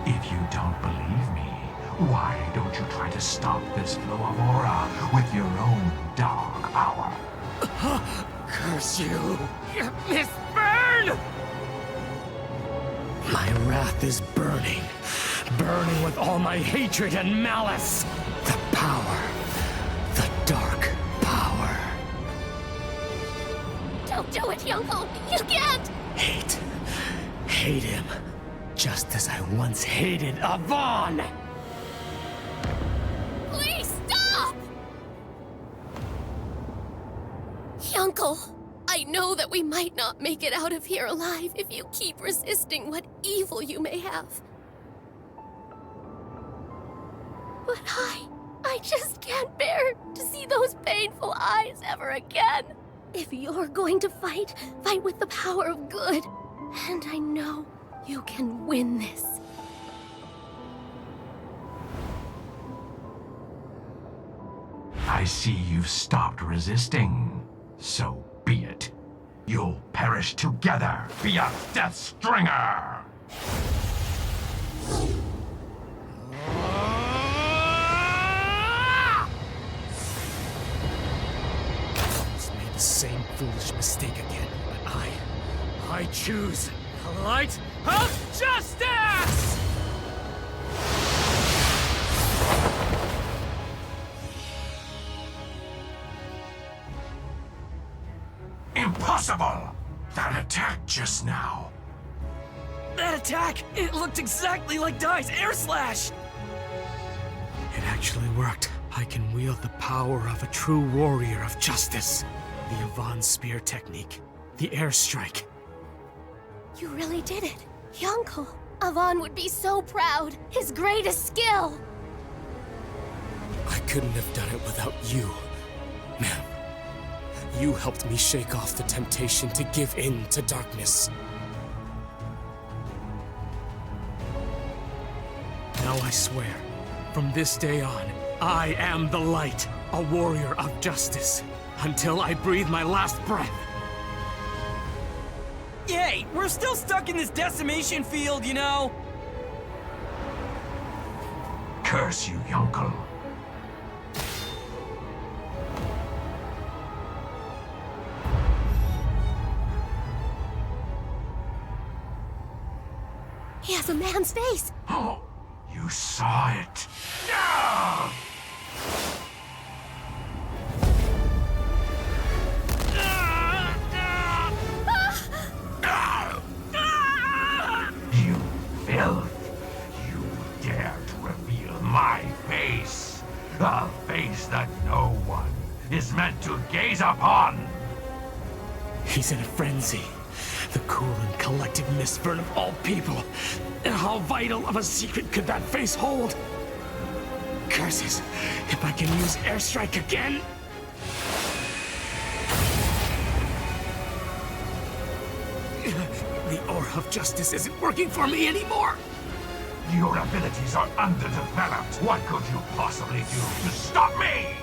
[SPEAKER 15] If you don't believe me, why don't you try to stop this flow of aura with your own dark power?
[SPEAKER 1] Curse you, Miss Fern! My wrath is burning. Burning with all my hatred and malice. The power. The dark power.
[SPEAKER 3] Don't do it, Uncle! You can't!
[SPEAKER 1] Hate. Hate him. Just as I once hated Avan!
[SPEAKER 3] Please stop! Uncle, I know that we might not make it out of here alive if you keep resisting what evil you may have. But I just can't bear to see those painful eyes ever again. If you're going to fight, fight with the power of good. And I know you can win this.
[SPEAKER 15] I see you've stopped resisting. So be it. You'll perish together via Death Stringer!
[SPEAKER 1] He's made the same foolish mistake again, but I choose the light of justice!
[SPEAKER 15] Impossible! That attack just now.
[SPEAKER 5] That attack! It looked exactly like Dai's air slash!
[SPEAKER 1] It actually worked. I can wield the power of a true warrior of justice. The Avan spear technique. The airstrike.
[SPEAKER 3] You really did it. Uncle, Avan would be so proud. His greatest skill.
[SPEAKER 1] I couldn't have done it without you, ma'am. You helped me shake off the temptation to give in to darkness. Now I swear, from this day on, I am the light, a warrior of justice, until I breathe my last breath.
[SPEAKER 5] Hey, we're still stuck in this decimation field, you know?
[SPEAKER 15] Curse you, Yonkel.
[SPEAKER 3] He has a man's face.
[SPEAKER 15] Oh, you saw it. No! You filth! You dare to reveal my face! A face that no one is meant to gaze upon!
[SPEAKER 5] He's in a frenzy. The cool and collected misfern of all people. How vital of a secret could that face hold? Curses, if I can use airstrike again. The aura of justice isn't working for me anymore.
[SPEAKER 15] Your abilities are underdeveloped. What could you possibly do to stop me?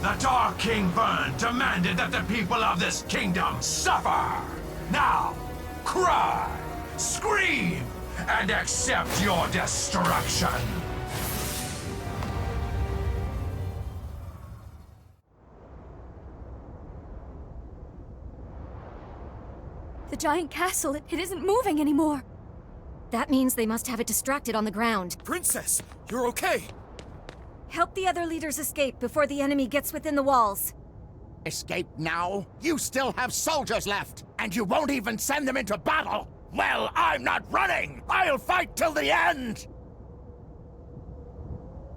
[SPEAKER 15] The Dark King Vern demanded that the people of this kingdom suffer. Now, cry, scream, and accept your destruction.
[SPEAKER 11] The giant castle, it isn't moving anymore. That means they must have it distracted on the ground.
[SPEAKER 1] Princess, you're okay.
[SPEAKER 11] Help the other leaders escape before the enemy gets within the walls.
[SPEAKER 12] Escape now? You still have soldiers left, and you won't even send them into battle! Well, I'm not running! I'll fight till the end!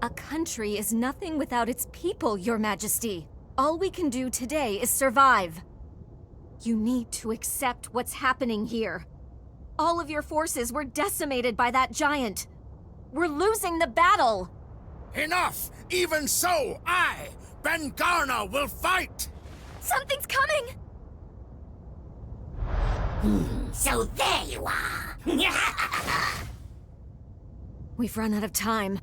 [SPEAKER 11] A country is nothing without its people, Your Majesty. All we can do today is survive. You need to accept what's happening here. All of your forces were decimated by that giant. We're losing the battle!
[SPEAKER 12] Enough! Even so, I, Ben-Garna, will fight!
[SPEAKER 2] Something's coming!
[SPEAKER 16] So there you are!
[SPEAKER 11] We've run out of time.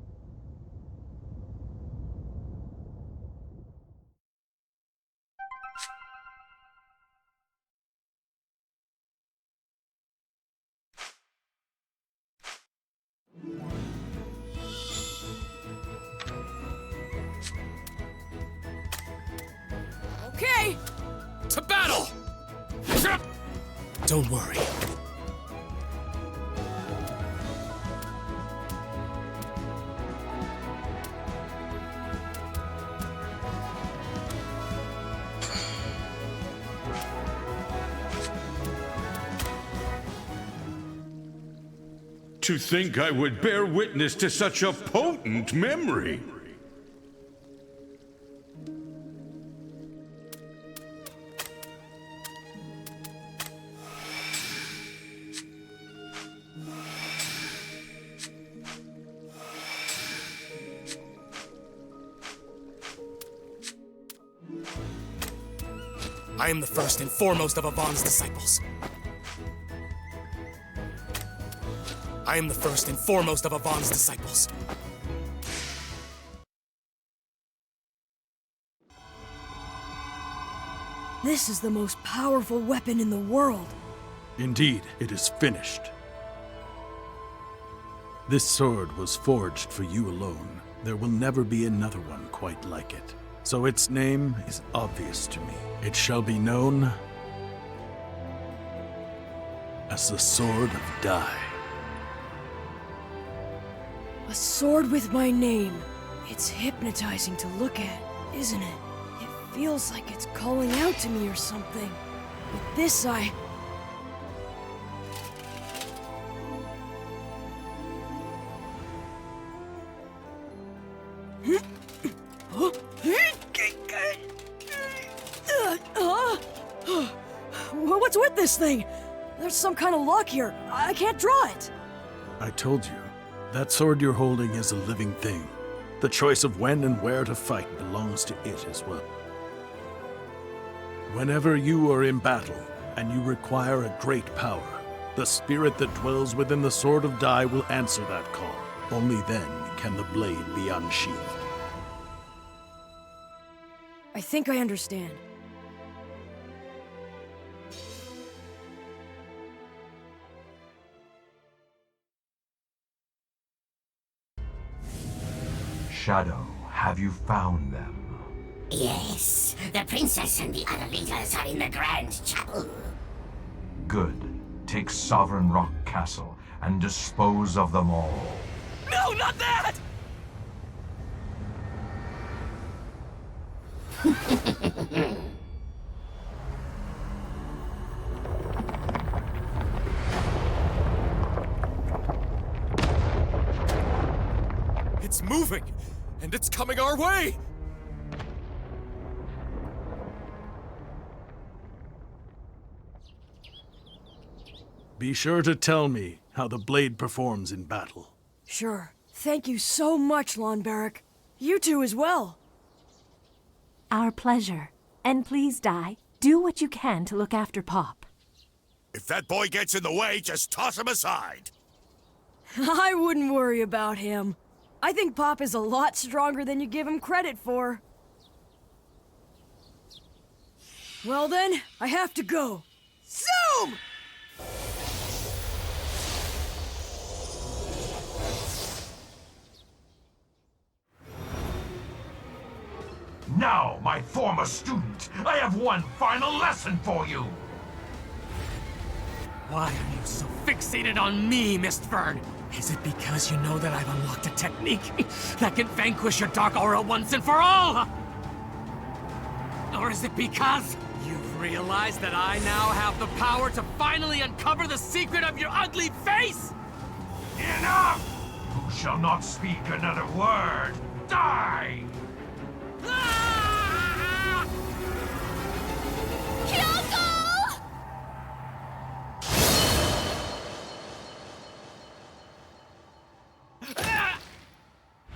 [SPEAKER 4] Okay!
[SPEAKER 1] To battle! Don't worry.
[SPEAKER 14] To think I would bear witness to such a potent memory.
[SPEAKER 1] I am the first and foremost of Avon's disciples. I am the first and foremost of Avon's disciples.
[SPEAKER 4] This is the most powerful weapon in the world.
[SPEAKER 8] Indeed, it is finished. This sword was forged for you alone. There will never be another one quite like it. So its name is obvious to me. It shall be known as the Sword of Dai.
[SPEAKER 4] A sword with my name. It's hypnotizing to look at, isn't it? It feels like it's calling out to me or something. With this, What's with this thing? There's some kind of lock here. I can't draw it.
[SPEAKER 8] I told you, that sword you're holding is a living thing. The choice of when and where to fight belongs to it as well. Whenever you are in battle, and you require a great power, the spirit that dwells within the Sword of Dai will answer that call. Only then can the blade be unsheathed.
[SPEAKER 4] I think I understand.
[SPEAKER 15] Shadow, have you found them?
[SPEAKER 16] Yes, the princess and the other leaders are in the Grand Chapel.
[SPEAKER 15] Good. Take Sovereign Rock Castle and dispose of them all.
[SPEAKER 5] No, not that!
[SPEAKER 19] It's moving, and it's coming our way!
[SPEAKER 8] Be sure to tell me how the blade performs in battle.
[SPEAKER 4] Sure. Thank you so much, Lonbarek. You two as well.
[SPEAKER 6] Our pleasure. And please, Dai, do what you can to look after Pop.
[SPEAKER 14] If that boy gets in the way, just toss him aside.
[SPEAKER 4] I wouldn't worry about him. I think Pop is a lot stronger than you give him credit for. Well then, I have to go. Zoom!
[SPEAKER 15] Now, my former student, I have one final lesson for you!
[SPEAKER 1] Why are you so fixated on me, Mist Fern? Is it because you know that I've unlocked a technique that can vanquish your dark aura once and for all? Or is it because you've realized that I now have the power to finally uncover the secret of your ugly face?
[SPEAKER 15] Enough! Who shall not speak another word, die!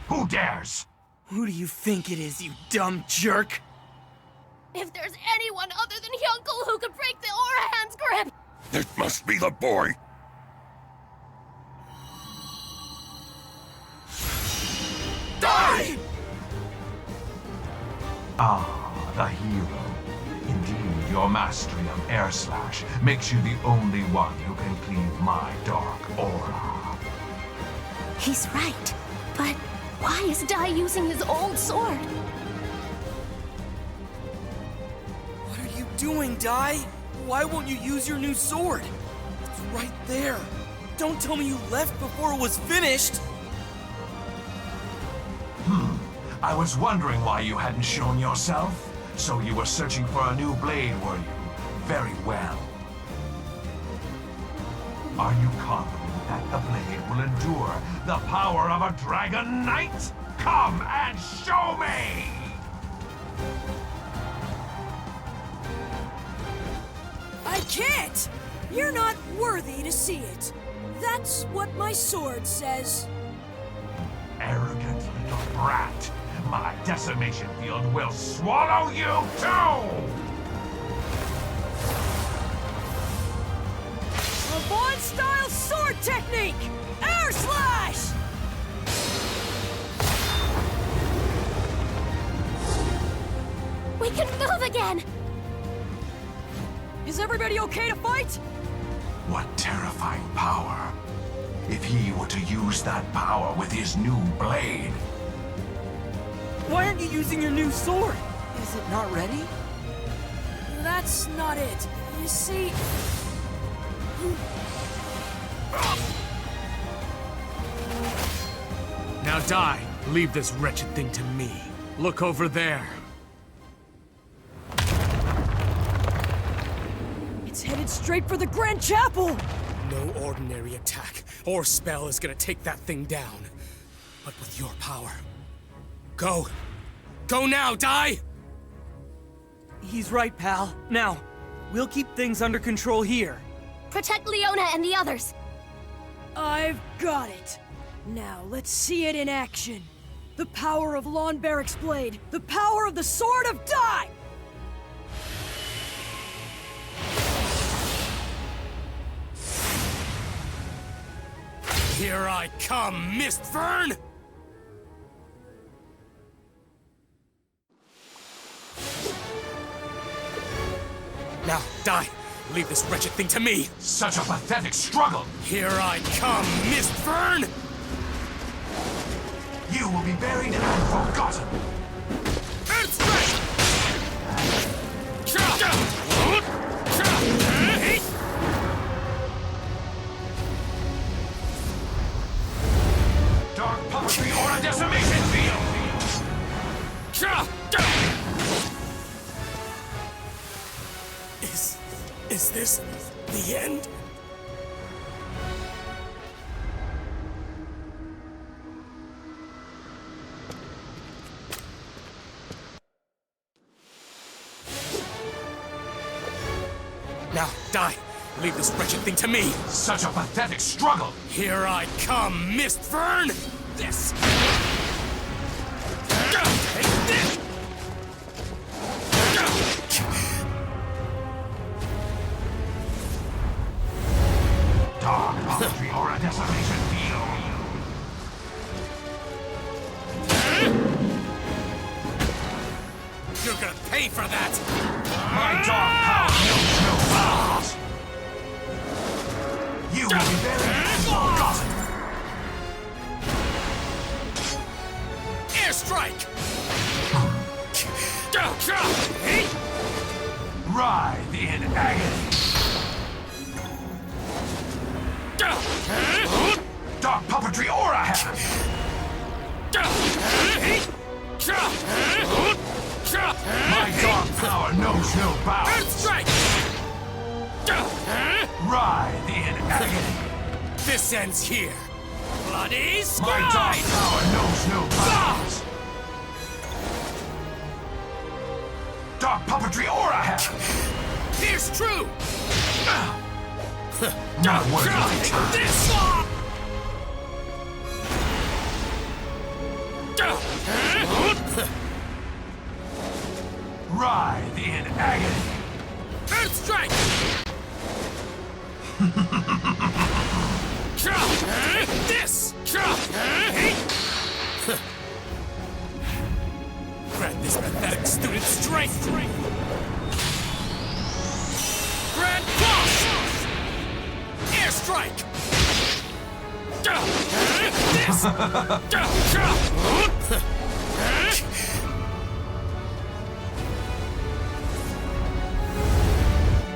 [SPEAKER 15] Who dares?
[SPEAKER 5] Who do you think it is, you dumb jerk?
[SPEAKER 3] If there's anyone other than Hyunkel who could break the Aura Hand's grip!
[SPEAKER 14] It must be the boy.
[SPEAKER 15] Die! Ah, the hero. Indeed, your mastery of Air Slash makes you the only one who can cleave my dark aura.
[SPEAKER 3] He's right, but why is Dai using his old sword?
[SPEAKER 5] What are you doing, Dai? Why won't you use your new sword? It's right there. Don't tell me you left before it was finished.
[SPEAKER 15] I was wondering why you hadn't shown yourself. So you were searching for a new blade, were you? Very well. Are you confident that the blade will endure the power of a Dragon Knight? Come and show me!
[SPEAKER 4] I can't! You're not worthy to see it. That's what my sword says.
[SPEAKER 15] Arrogant little brat. My decimation field will swallow you too!
[SPEAKER 4] A Vaughn-style sword technique! Air Slash!
[SPEAKER 3] We can move again!
[SPEAKER 4] Is everybody okay to fight?
[SPEAKER 15] What terrifying power. If he were to use that power with his new blade.
[SPEAKER 5] Why aren't you using your new sword? Is it not ready?
[SPEAKER 4] That's not it. You see...
[SPEAKER 1] Now die. Leave this wretched thing to me. Look over there.
[SPEAKER 4] It's headed straight for the Grand Chapel!
[SPEAKER 1] No ordinary attack or spell is gonna take that thing down. But with your power... Go! Go now, Die!
[SPEAKER 5] He's right, pal. Now, we'll keep things under control here.
[SPEAKER 3] Protect Leona and the others!
[SPEAKER 4] I've got it. Now, let's see it in action. The power of Lonbarek's blade. The power of the Sword of Dai!
[SPEAKER 1] Here I come, Mist Fern! Now, Die! Leave this wretched thing to me!
[SPEAKER 15] Such a pathetic struggle!
[SPEAKER 1] Here I come, Mist Fern!
[SPEAKER 15] You will be buried and forgotten. Dark puppetry or a decimation field!
[SPEAKER 1] Is this the end? Now, die! Leave this wretched thing to me!
[SPEAKER 15] Such a pathetic struggle!
[SPEAKER 1] Here I come, Mist Vern! This! Take this!
[SPEAKER 15] Dark puppetry or a decimation field!
[SPEAKER 1] You're gonna pay for that!
[SPEAKER 15] My dark power knows no bounds! You will be buried and forgotten!
[SPEAKER 1] Airstrike!
[SPEAKER 15] Writhe in agony! Dark puppetry aura hand! My dark power knows no bounds!
[SPEAKER 1] Earthstrike!
[SPEAKER 15] Writhe in agony!
[SPEAKER 1] This ends here! Bloody Scribe!
[SPEAKER 15] My dark power knows no bounds! Dark puppetry aura hand!
[SPEAKER 1] Here's true!
[SPEAKER 15] Not worth my time!
[SPEAKER 1] This one!
[SPEAKER 15] Writhe in agony!
[SPEAKER 1] Earthstrike! This! Grant this pathetic student strength! Grand Cross! Airstrike! This!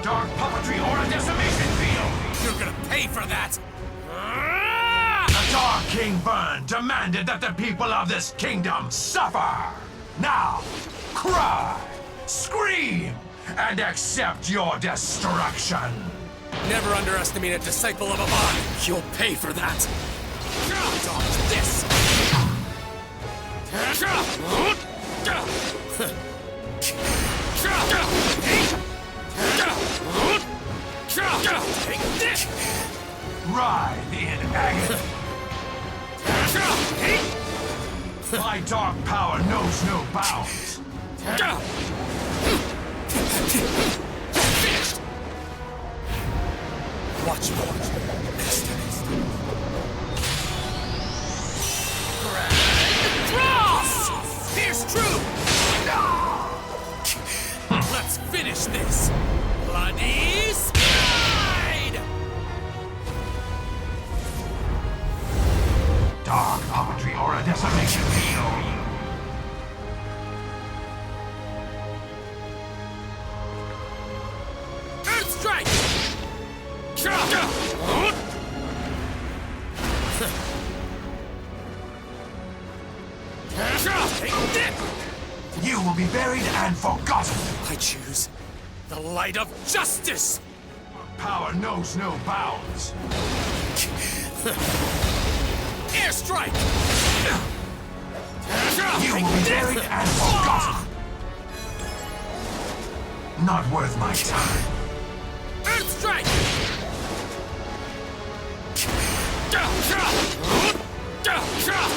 [SPEAKER 15] Dark puppetry or a decimation field!
[SPEAKER 1] You're gonna pay for that!
[SPEAKER 15] The Dark King Vern demanded that the people of this kingdom suffer! Now, cry, scream, and accept your destruction!
[SPEAKER 1] Never underestimate a disciple of Amon! You'll pay for that! Dodge this! Take this!
[SPEAKER 15] Writhe in agony! My dark power knows no bounds!
[SPEAKER 1] Finished! Watch me. Grand Cross! Here's true! Let's finish this! Bloody Slide!
[SPEAKER 15] Dark puppetry or a decimation field!
[SPEAKER 1] Earthstrike!
[SPEAKER 15] You will be buried and forgotten!
[SPEAKER 1] I choose the light of justice!
[SPEAKER 15] Power knows no bounds!
[SPEAKER 1] Airstrike!
[SPEAKER 15] You will be buried and forgotten! Not worth my time.
[SPEAKER 1] Earthstrike!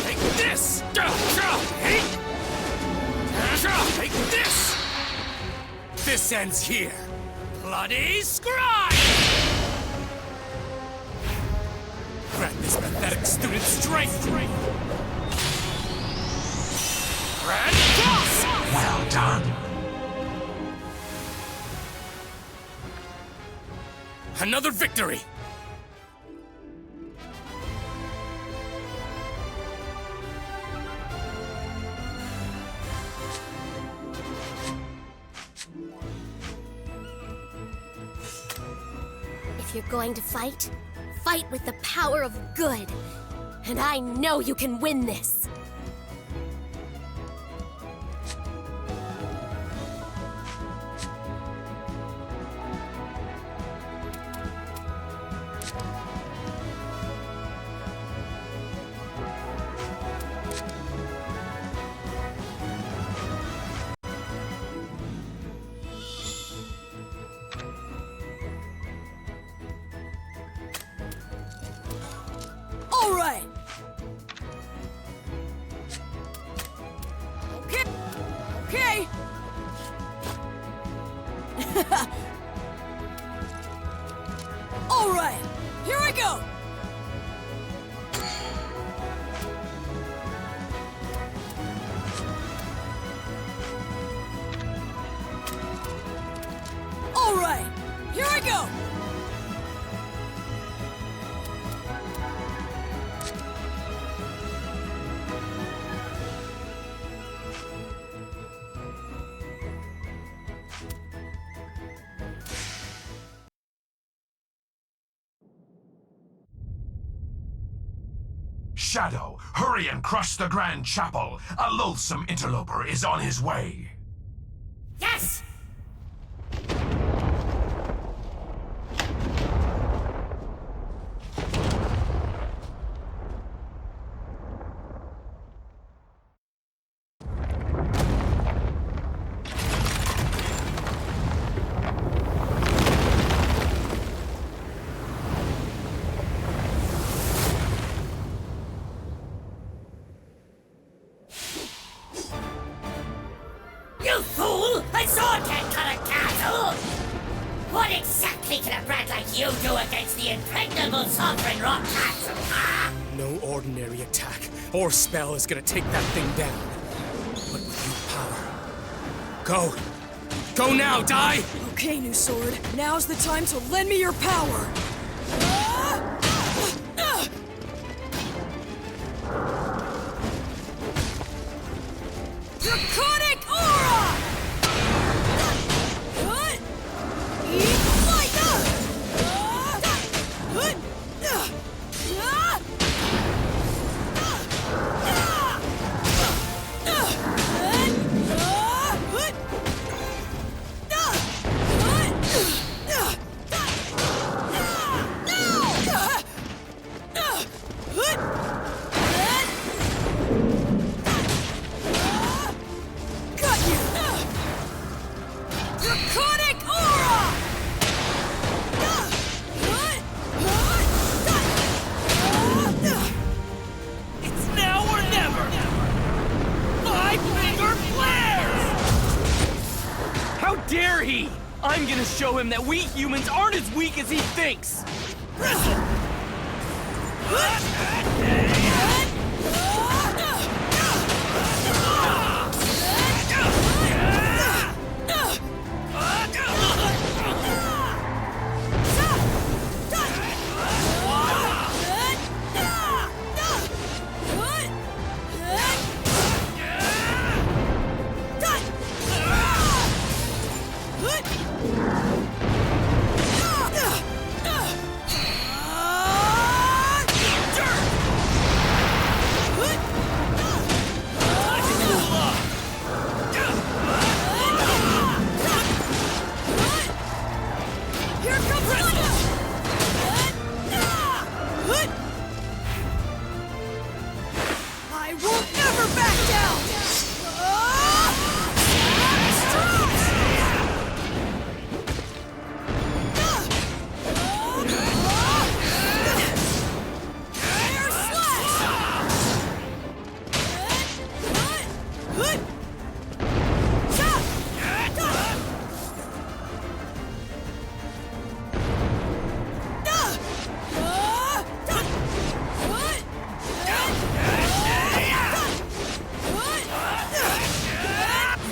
[SPEAKER 1] Take this! Take this! This ends here! Bloody Scribe! Grant this pathetic student strength! Grand Cross!
[SPEAKER 15] Well done.
[SPEAKER 1] Another victory!
[SPEAKER 3] If you're going to fight, fight with the power of good. And I know you can win this.
[SPEAKER 4] All right. Okay. Okay. All right. Here I go. All right. Here I go.
[SPEAKER 15] Shadow, hurry and crush the Grand Chapel. A loathsome interloper is on his way.
[SPEAKER 16] Yes! You fool! A sword can't cut a castle! What exactly can a brat like you do against the impregnable Sovereign Rock Castle, huh?
[SPEAKER 1] No ordinary attack or spell is gonna take that thing down. But with your power. Go! Go now, Die!
[SPEAKER 4] Okay, new sword. Now's the time to lend me your power. Draconic Aura! Draconic Aura!
[SPEAKER 5] It's now or never! Five-finger flares! How dare he! I'm gonna show him that we humans aren't as weak as he thinks!
[SPEAKER 4] I won't ever back down!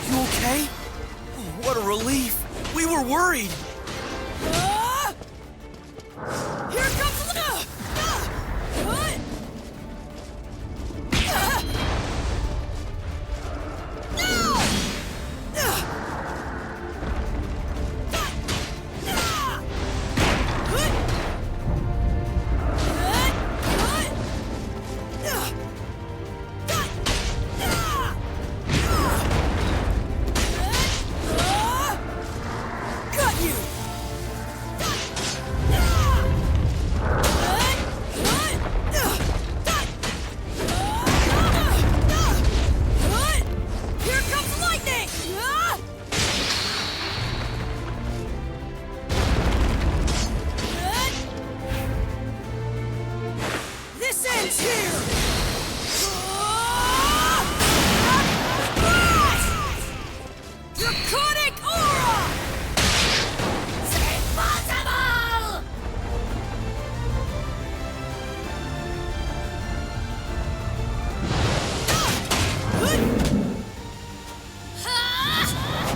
[SPEAKER 5] You okay? Oh, what a relief! We were worried!
[SPEAKER 4] Here comes Draconic aura!
[SPEAKER 16] Impossible!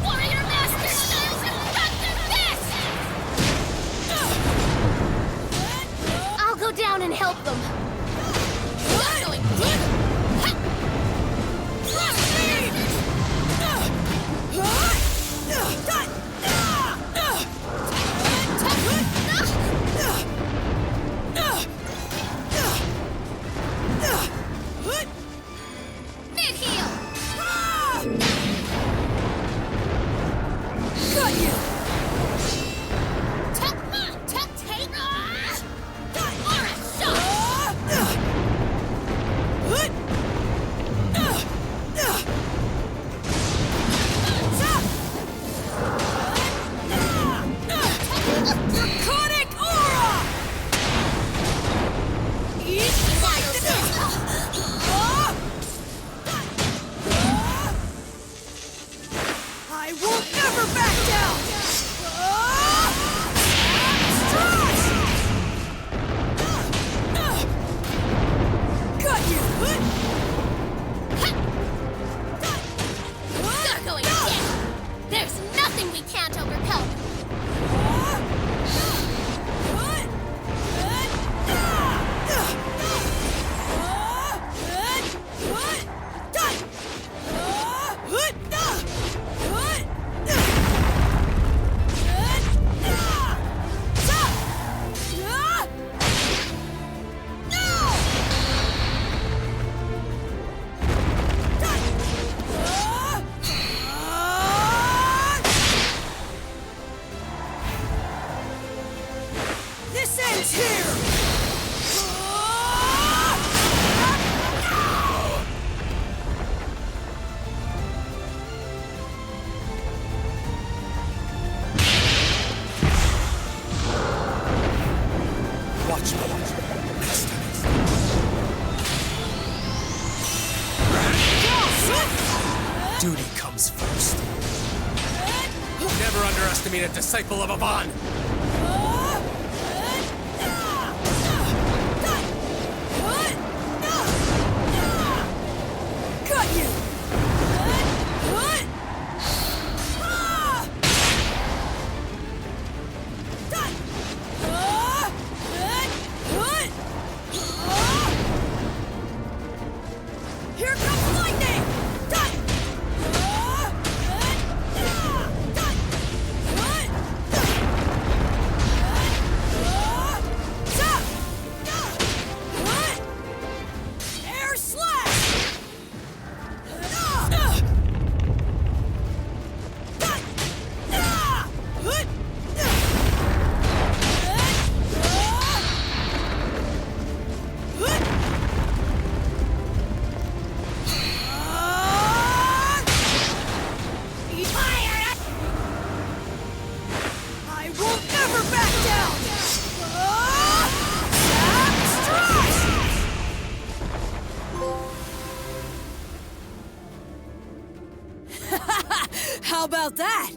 [SPEAKER 3] Warrior Master Styles Eruptive Fist! I'll go down and help them. Not going Mid-heel!
[SPEAKER 4] Got you!
[SPEAKER 3] Take Aura shot!
[SPEAKER 4] Draconic aura! I will never back down! Strash! Got you!
[SPEAKER 3] They're going down! There's nothing we can't overcome!
[SPEAKER 4] This ends here!
[SPEAKER 1] Watch me. Duty comes first. Never underestimate a disciple of Avan!
[SPEAKER 4] Got you! Here comes lightning! Air slash! I will never back down! Strash! How about that?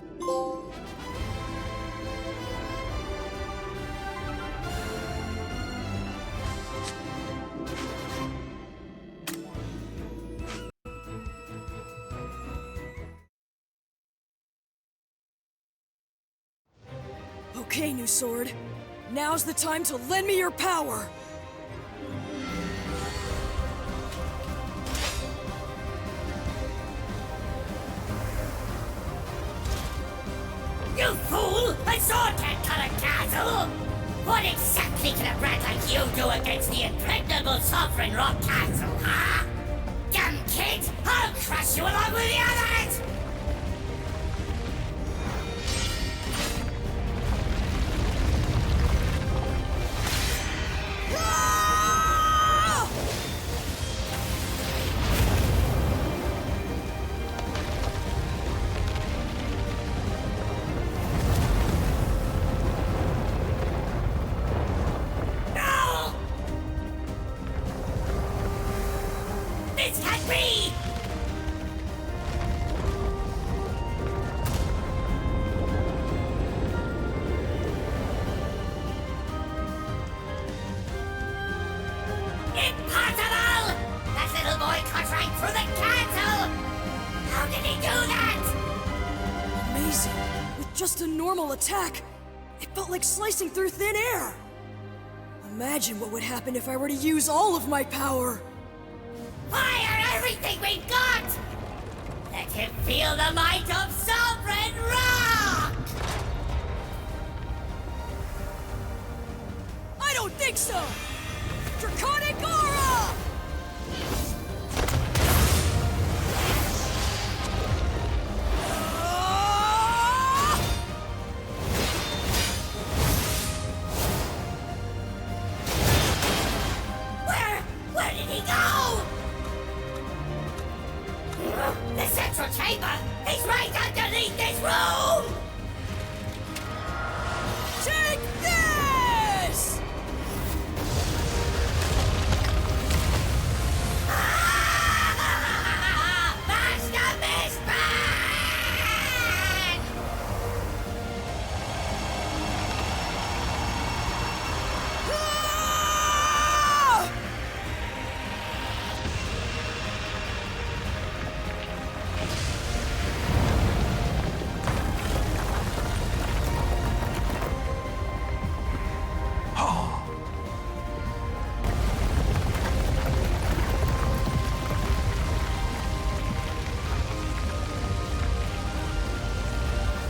[SPEAKER 4] Okay, new sword. Now's the time to lend me your power!
[SPEAKER 16] You fool! A sword can't cut a castle! What exactly can a brat like you do against the impregnable Sovereign Rock Castle, huh? Dumb kid! I'll crush you along with the others! This can't be!
[SPEAKER 4] amazing. With just a normal attack, it felt like slicing through thin air. Imagine what would happen if I were to use all of my power.
[SPEAKER 16] Fire everything we've got! Let him feel the might of Sovereign Rock!
[SPEAKER 4] I don't think so! Draconic Aura!
[SPEAKER 16] Where did he go? The central chamber! He's right underneath this room!
[SPEAKER 4] Take this!
[SPEAKER 16] Master Mistman!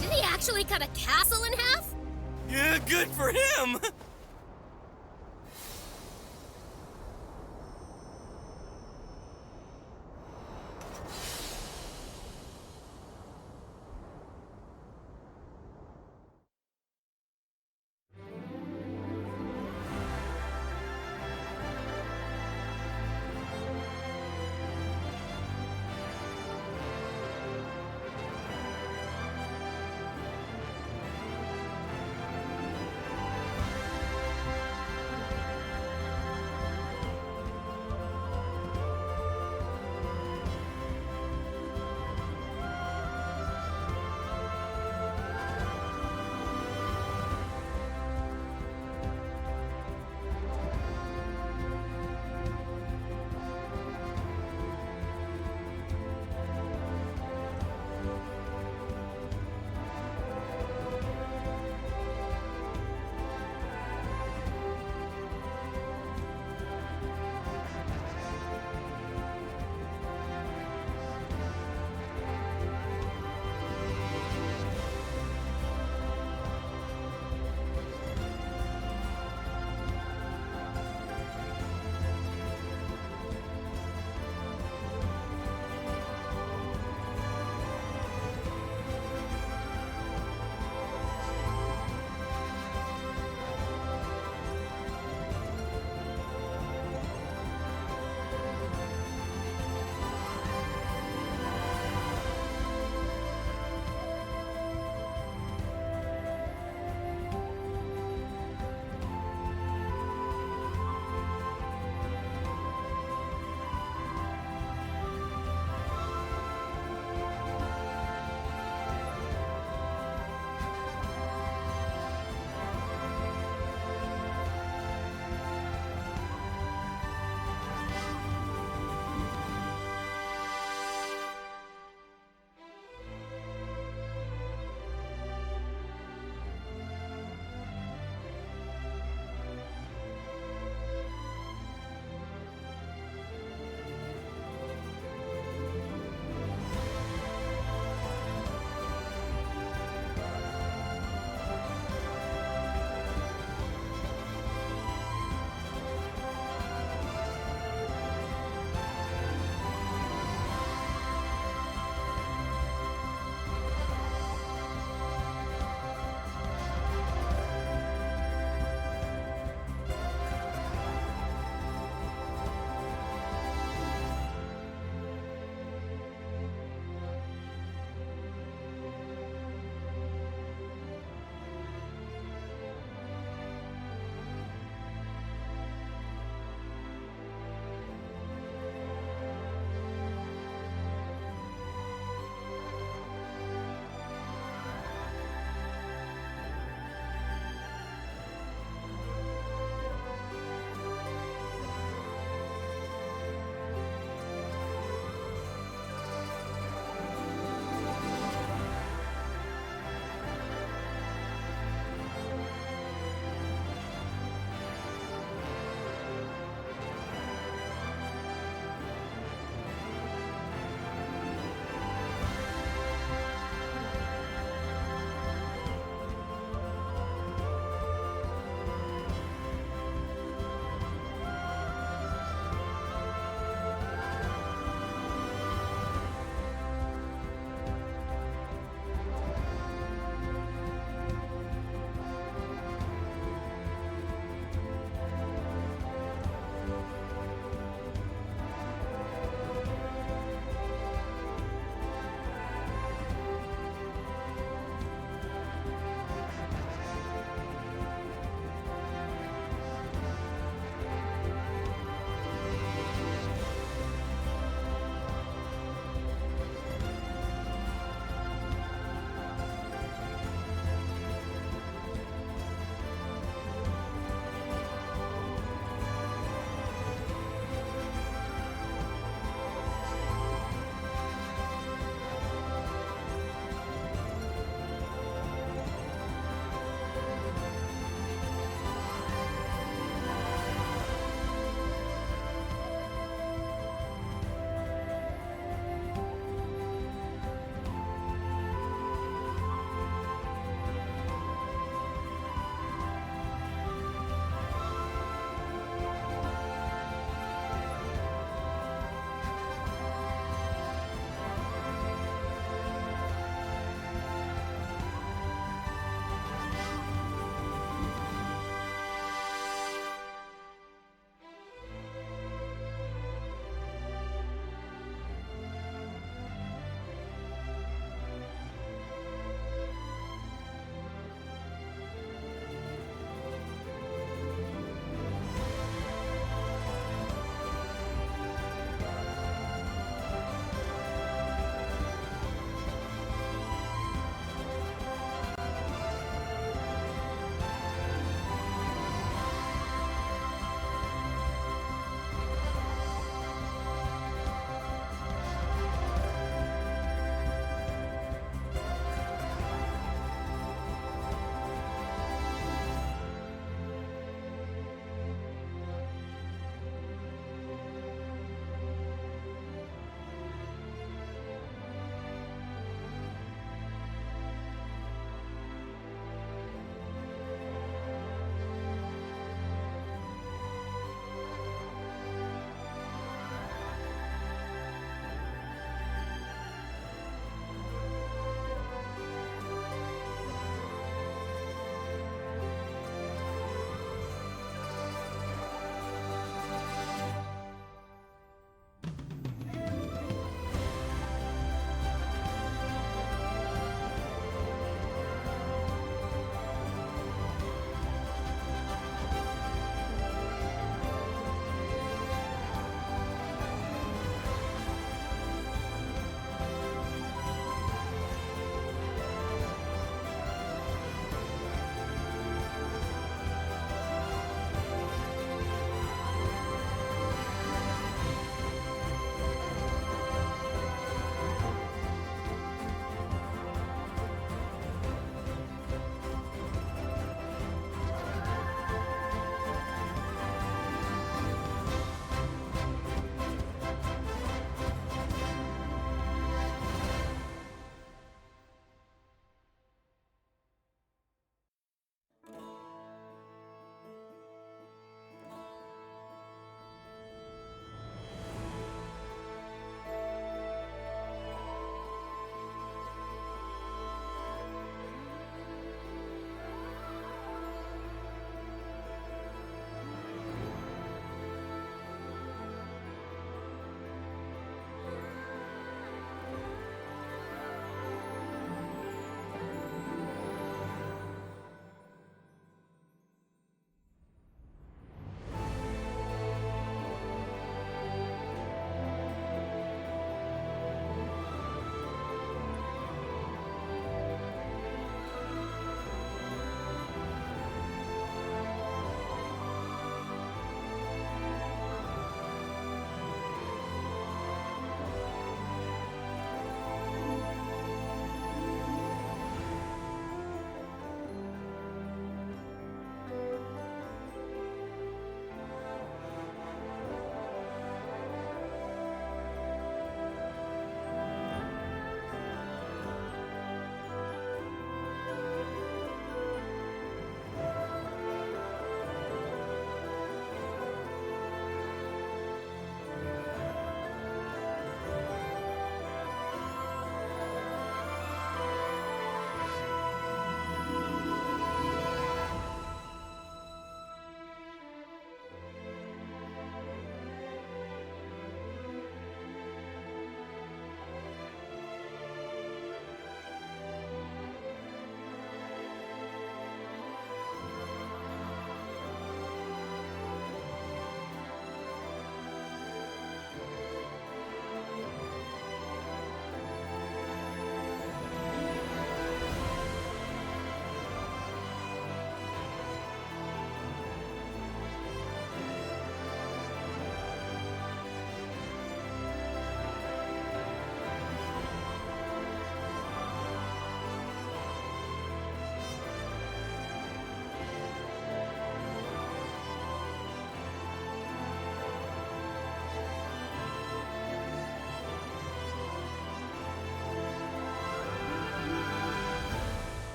[SPEAKER 3] Did he actually cut a castle in half?
[SPEAKER 19] Yeah, good for him!